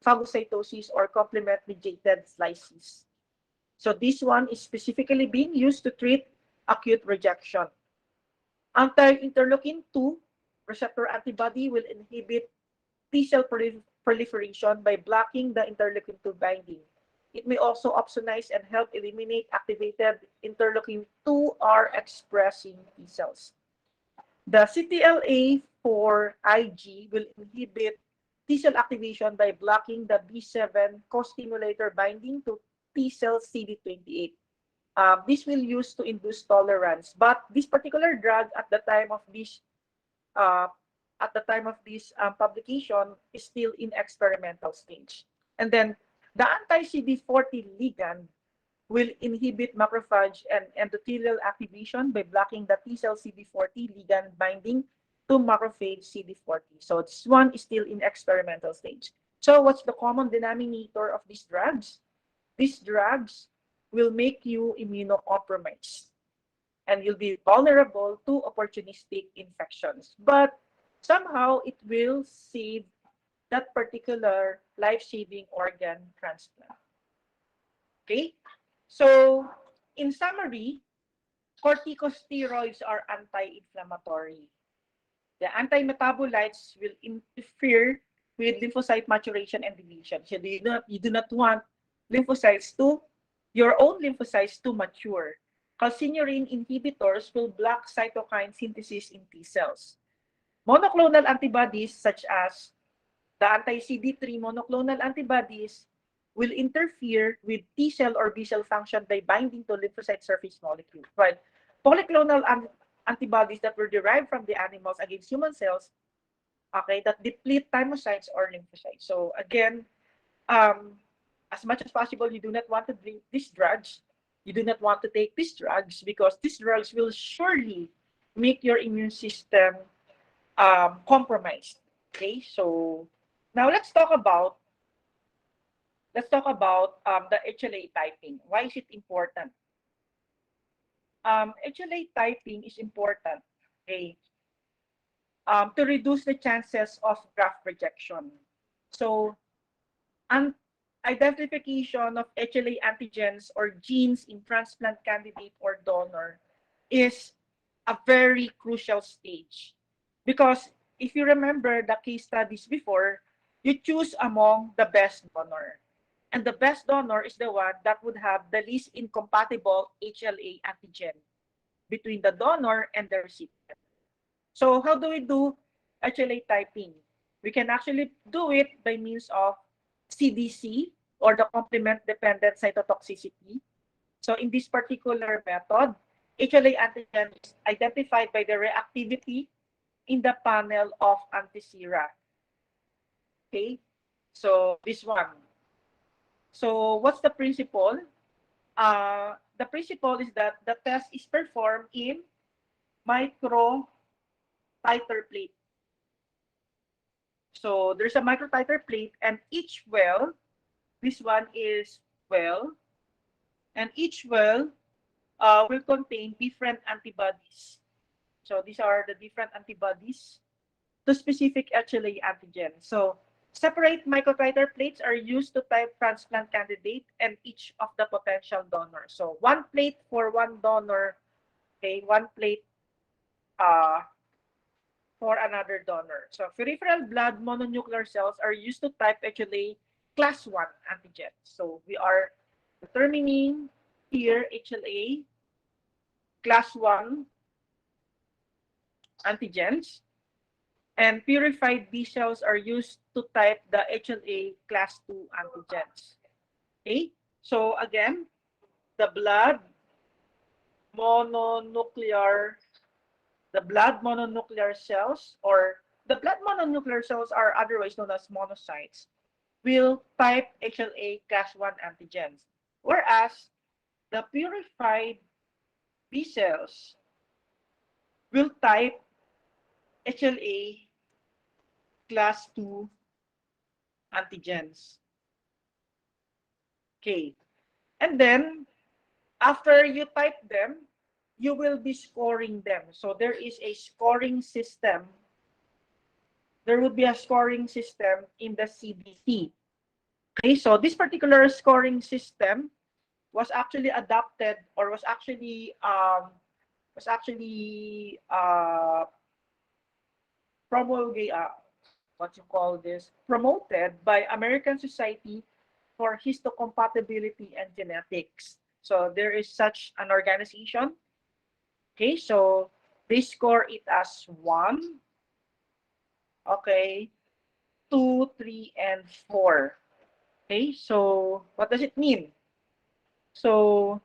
phagocytosis or complement-mediated lysis. So this one is specifically being used to treat acute rejection. Anti-interleukin-2 receptor antibody will inhibit T cell proliferation by blocking the interleukin-2 binding. It may also opsonize and help eliminate activated interleukin-2R expressing T cells. The CTLA-4 Ig will inhibit T cell activation by blocking the B7 co-stimulator binding to T cell CD28. This will use to induce tolerance, but this particular drug at the time of this publication is still in experimental stage. And then the anti-CD40 ligand will inhibit macrophage and endothelial activation by blocking the T cell CD40 ligand binding to macrophage CD40. So this one is still in experimental stage. So what's the common denominator of these drugs? These drugs will make you immunocompromised and you'll be vulnerable to opportunistic infections. But somehow it will save that particular life-saving organ transplant. Okay? So, in summary, corticosteroids are anti-inflammatory. The anti-metabolites will interfere with lymphocyte maturation and deletion. So you do not want your own lymphocytes to mature. Calcineurin inhibitors will block cytokine synthesis in T cells. Monoclonal antibodies such as the anti-CD3 monoclonal antibodies will interfere with T cell or B cell function by binding to lymphocyte surface molecule. While polyclonal antibodies that were derived from the animals against human cells, okay, that deplete thymocytes or lymphocytes. So again, as much as possible, you do not want to drink these drugs. You do not want to take these drugs because these drugs will surely make your immune system compromised. Okay, so now let's talk about the HLA typing. Why is it important? HLA typing is important, okay, to reduce the chances of graft rejection. So, an identification of HLA antigens or genes in transplant candidate or donor is a very crucial stage. Because if you remember the case studies before, you choose among the best donor. And the best donor is the one that would have the least incompatible HLA antigen between the donor and the recipient. So how do we do HLA typing? We can actually do it by means of CDC or the complement-dependent cytotoxicity. So in this particular method, HLA antigen is identified by the reactivity in the panel of antisera. Okay, so this one. So what's the principle? The principle is that the test is performed in micro titer plate. So there's a micro titer plate, and each well, this one is well, and each well will contain different antibodies. So these are the different antibodies to specific HLA antigen. So separate microtiter plates are used to type transplant candidate and each of the potential donors. So one plate for one donor, okay, one plate uh, for another donor. So peripheral blood mononuclear cells are used to type HLA class 1 antigen. So we are determining here HLA class 1 antigens, and purified B cells are used to type the HLA class 2 antigens. Okay, so again, the blood mononuclear, cells, or the blood mononuclear cells are otherwise known as monocytes, will type HLA class 1 antigens, whereas the purified B cells will type HLA class 2 antigens. Okay. And then, after you type them, you will be scoring them. So there is a scoring system. There will be a scoring system in the CDC. Okay, so this particular scoring system was actually adopted, or was actually promulgated, promoted by American Society for Histocompatibility and Genetics. So there is such an organization. Okay, so they score it as 1, okay, 2, 3, and 4. Okay, so what does it mean? So,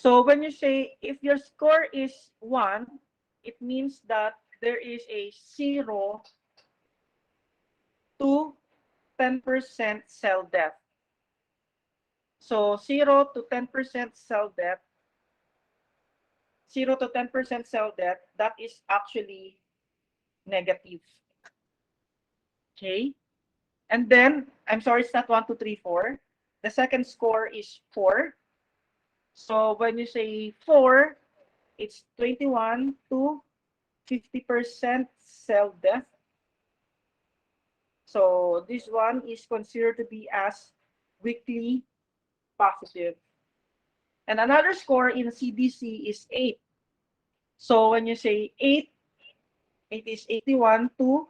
when you say if your score is 1, it means that there is a 0 to 10% cell death. So 0 to 10% cell death, 0 to 10% cell death, that is actually negative. Okay? And then, I'm sorry, it's not 1, 2, 3, 4. The second score is 4. So when you say 4, it's 21 to 50% cell death. So this one is considered to be as weakly positive. And another score in CDC is 8. So when you say 8, it is 81 to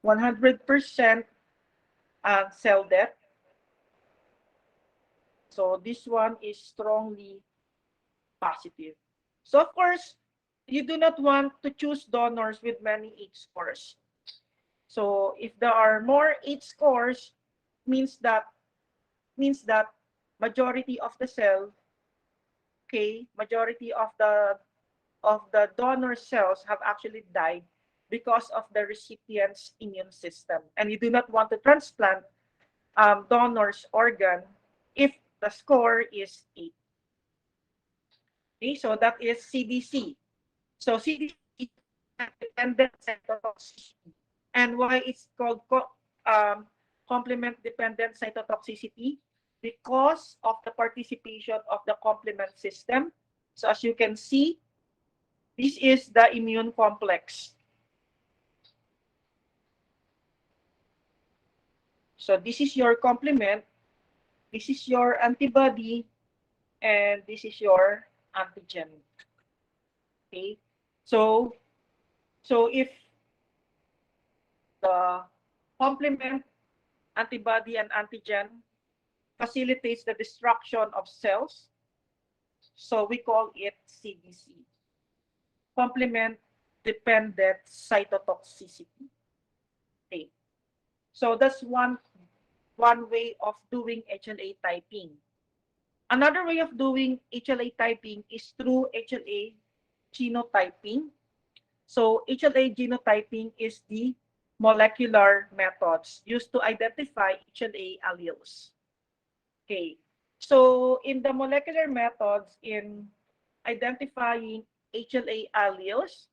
100% cell death. So this one is strongly positive. So of course, you do not want to choose donors with many 8 scores. So if there are more 8 scores, means that majority of the cell, okay, majority of the donor cells have actually died because of the recipient's immune system. And you do not want to transplant donor's organ if the score is 8. Okay, so that is CDC. So CDC is dependent cytotoxicity. And why it's called complement-dependent cytotoxicity? Because of the participation of the complement system. So as you can see, this is the immune complex. So this is your complement, this is your antibody, and this is your antigen. Okay, so if the complement, antibody, and antigen facilitates the destruction of cells, so we call it CDC, complement-dependent cytotoxicity. Okay, so that's one way of doing HLA typing. Another way of doing HLA typing is through HLA genotyping. So HLA genotyping is the molecular methods used to identify HLA alleles. Okay, so in the molecular methods in identifying HLA alleles,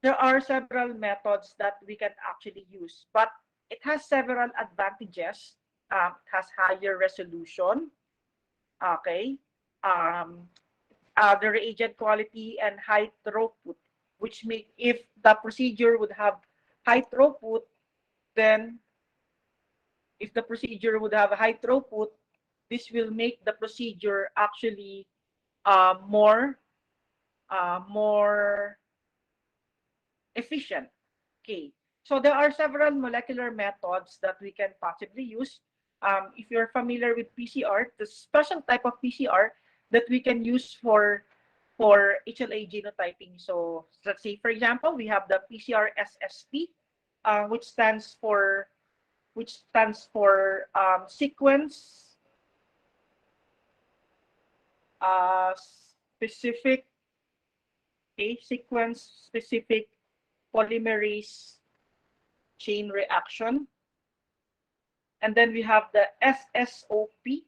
there are several methods that we can actually use, but it has several advantages. It has higher resolution, okay, the reagent quality and high throughput, which make if the procedure would have high throughput, then if the procedure would have a high throughput, this will make the procedure actually more efficient. Okay, so there are several molecular methods that we can possibly use. If you're familiar with PCR, the special type of PCR that we can use for HLA genotyping. So let's say, for example, we have the PCR SSP, which stands for sequence specific, okay, sequence specific polymerase chain reaction. And then we have the SSOP.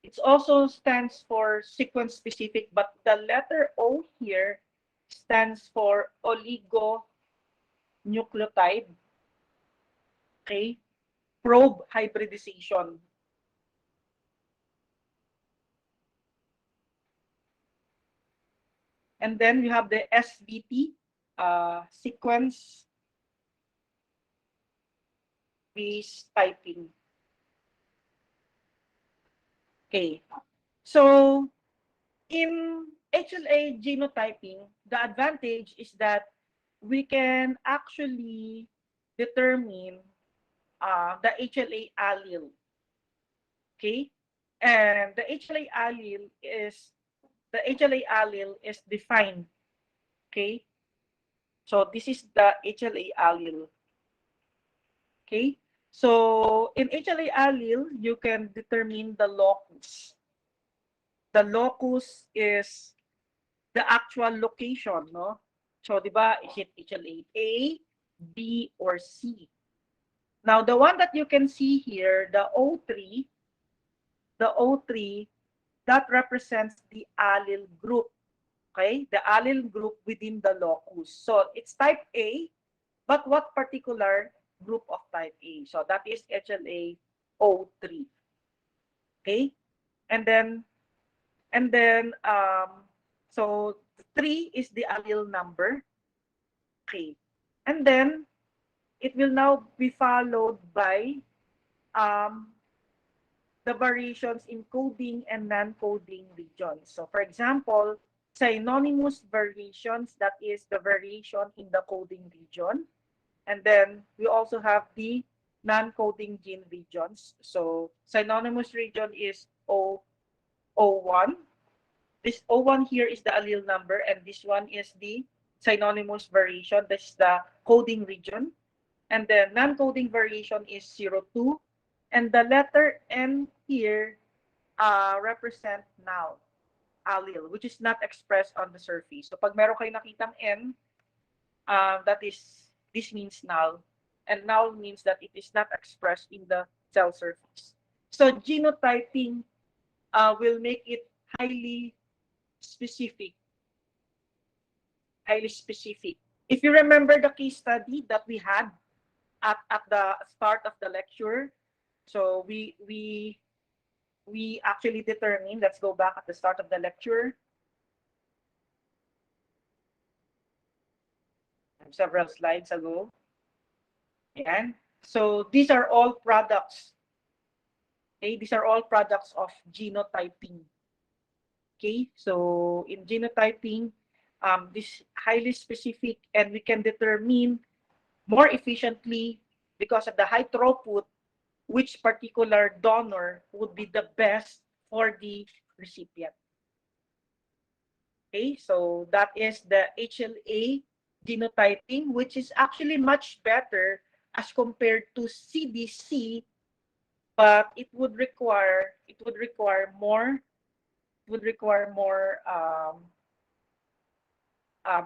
It also stands for sequence specific, but the letter O here stands for oligonucleotide, okay, probe hybridization. And then we have the SBT, sequence base typing. Okay, so in HLA genotyping, the advantage is that we can actually determine the HLA allele. Okay, and the HLA allele is defined. Okay, so this is the HLA allele. Okay, so in HLA allele, you can determine the locus. The locus is the actual location, no? So, di ba, is it HLA A, B, or C? Now, the one that you can see here, the O3, that represents the allele group, okay? The allele group within the locus. So, it's type A, but what particular group of type A? So, that is HLA O3, okay? And then, so 3 is the allele number, okay? And then, it will now be followed by the variations in coding and non-coding regions. So for example, synonymous variations, that is the variation in the coding region. And then we also have the non-coding gene regions. So synonymous region is O1. This O1 here is the allele number, and this one is the synonymous variation. That's the coding region. And then non-coding variation is 02. And the letter N here represent null allele, which is not expressed on the surface. So pag meron kayo nakitang N, this means null, and null means that it is not expressed in the cell surface. So genotyping will make it highly specific, highly specific. If you remember the case study that we had at the start of the lecture, so we actually determined, let's go back at the start of the lecture, several slides ago. And so these are all products. Okay, these are all products of genotyping. Okay, so in genotyping, this highly specific, and we can determine more efficiently because of the high throughput which particular donor would be the best for the recipient. Okay, so that is the HLA genotyping, which is actually much better as compared to CDC, but it would require more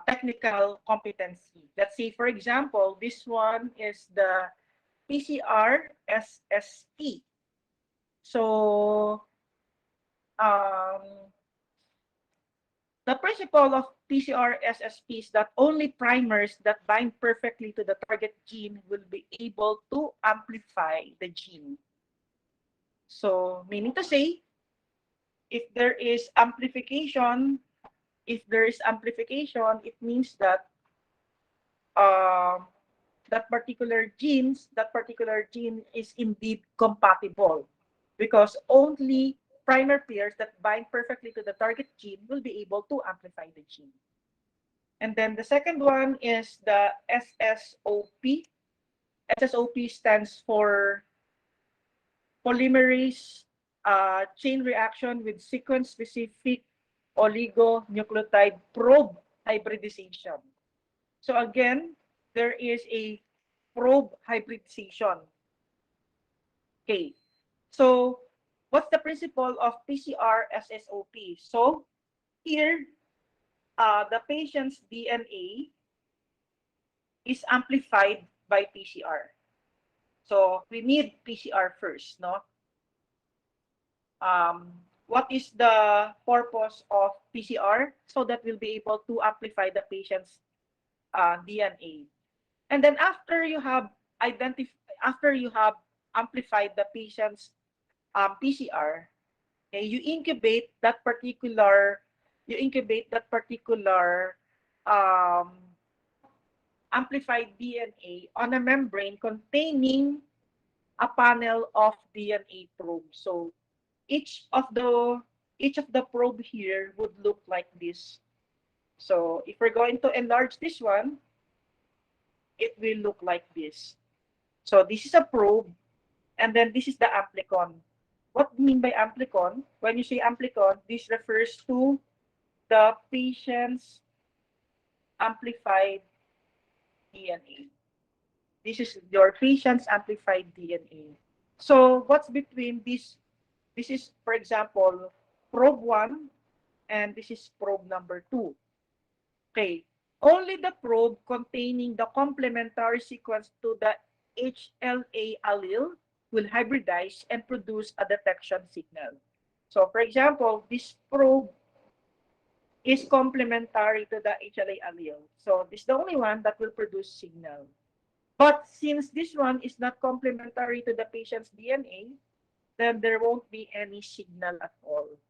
technical competency. Let's say, for example, this one is the PCR SSP. So the principle of PCR SSP is that only primers that bind perfectly to the target gene will be able to amplify the gene. So meaning to say, if there is amplification, it means that that particular gene is indeed compatible, because only primer pairs that bind perfectly to the target gene will be able to amplify the gene. And then the second one is the SSOP. SSOP stands for polymerase chain reaction with sequence-specific oligonucleotide probe hybridization. So again, there is a probe hybridization. Okay, so what's the principle of PCR SSOP? So here, the patient's DNA is amplified by PCR. So we need PCR first, no? What is the purpose of PCR? So that we'll be able to amplify the patient's DNA. And then after you have amplified the patient's PCR, okay, you incubate that particular um, amplified DNA on a membrane containing a panel of DNA probes. So each of the probe here would look like this. So if we're going to enlarge this one, it will look like this. So this is a probe, and then this is the amplicon. What do you mean by amplicon? When you say amplicon, this refers to the patient's amplified DNA. This is your patient's amplified DNA. So what's between this? This is, for example, probe 1, and this is probe number 2. Okay. Only the probe containing the complementary sequence to the HLA allele will hybridize and produce a detection signal. So, for example, this probe is complementary to the HLA allele. So, this is the only one that will produce signal. But since this one is not complementary to the patient's DNA, then there won't be any signal at all.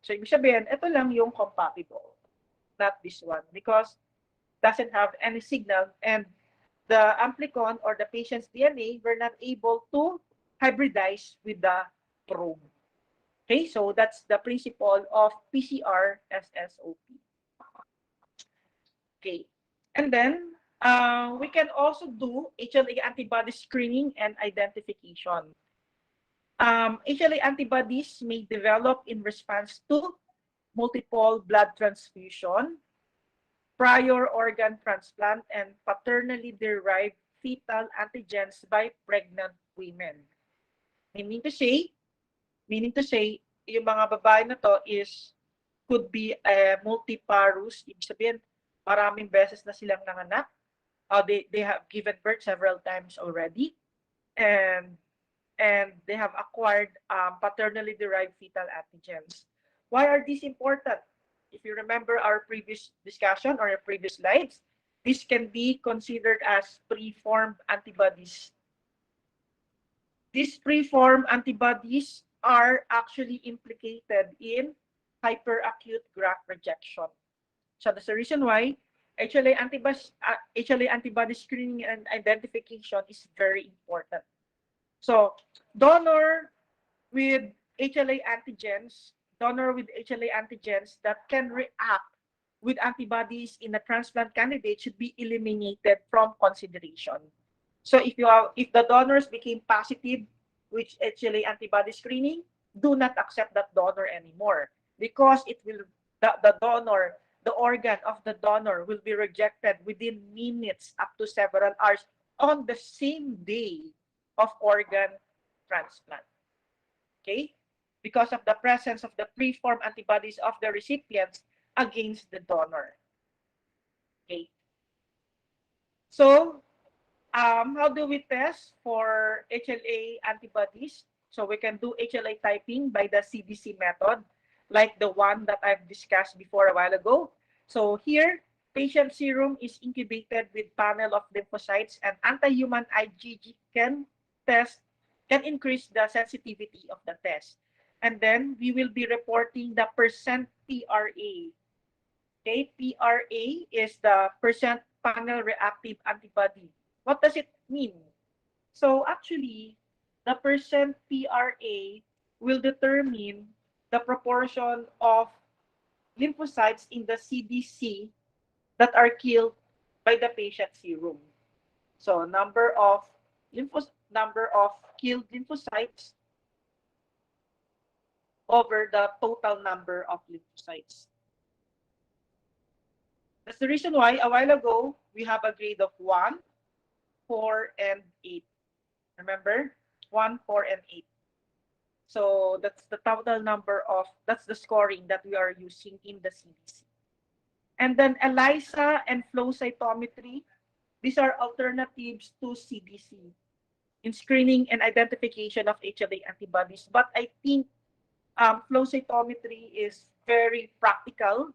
So, ibig sabihin, ito lang yung compatible, not this one, because doesn't have any signal, and the amplicon or the patient's DNA were not able to hybridize with the probe. Okay, so that's the principle of PCR SSOP. Okay, and then we can also do HLA antibody screening and identification. HLA antibodies may develop in response to multiple blood transfusion, prior organ transplant, and paternally derived fetal antigens by pregnant women. Meaning to say, yung mga babae na to could be multiparous, ibig sabihin, maraming beses na silang nanganak, They have given birth several times already, and they have acquired paternally derived fetal antigens. Why are these important? If you remember our previous discussion or our previous slides, this can be considered as preformed antibodies. These preformed antibodies are actually implicated in hyperacute graft rejection. So that's the reason why HLA antibody screening and identification is very important. So with HLA antigens, donor with HLA antigens that can react with antibodies in a transplant candidate should be eliminated from consideration. So if the donors became positive with HLA antibody screening, do not accept that donor anymore, because the organ of the donor will be rejected within minutes up to several hours on the same day of organ transplant. Okay? Because of the presence of the preformed antibodies of the recipients against the donor. Okay? So, how do we test for HLA antibodies? So we can do HLA typing by the CDC method, like the one that I've discussed before a while ago. So here, patient serum is incubated with panel of lymphocytes, and anti-human IgG can increase the sensitivity of the test. And then we will be reporting the percent PRA. Okay, PRA is the percent panel reactive antibody. What does it mean? So actually, the percent PRA will determine the proportion of lymphocytes in the CDC that are killed by the patient serum. So number of killed lymphocytes over the total number of lymphocytes. That's the reason why a while ago we have a grade of 1, 4, and 8. Remember? 1, 4, and 8. So that's the total number that's the scoring that we are using in the CDC. And then ELISA and flow cytometry, these are alternatives to CDC in screening and identification of HLA antibodies. But I think flow cytometry is very practical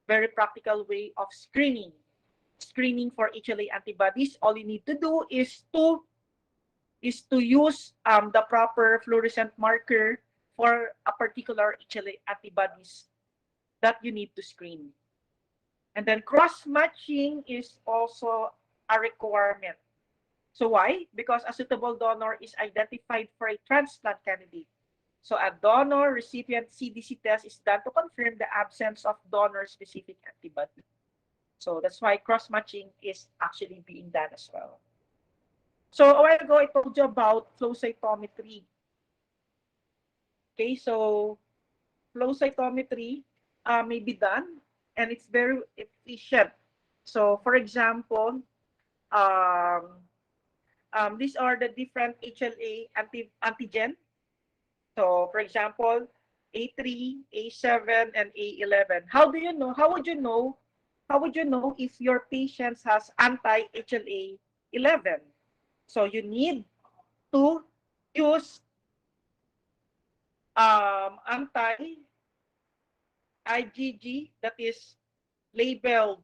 way of screening for HLA antibodies. All you need to do is to use the proper fluorescent marker for a particular HLA antibodies that you need to screen. And then cross-matching is also a requirement. So why? Because a suitable donor is identified for a transplant candidate. So a donor-recipient CDC test is done to confirm the absence of donor-specific antibody. So that's why cross-matching is actually being done as well. So a while ago, I told you about flow cytometry. Okay, so flow cytometry may be done, and it's very efficient. So for example, these are the different HLA antigen. So for example, A3, A7, and A11. How do you know? How would you know if your patient has anti-HLA 11? So you need to use anti-IgG that is labeled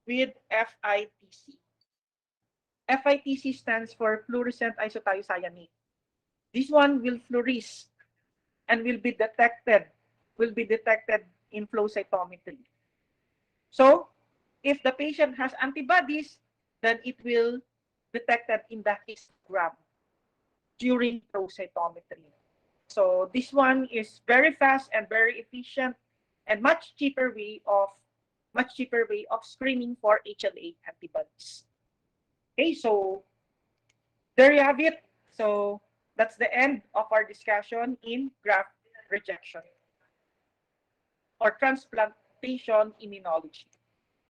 with FITC. FITC stands for fluorescent isothiocyanate. This one will fluoresce and will be detected in flow cytometry. So if the patient has antibodies, then it will detected in the histogram during flow cytometry. So this one is very fast and very efficient and much cheaper way of screening for HLA antibodies. Okay, so there you have it. So that's the end of our discussion in graft rejection or transplantation immunology.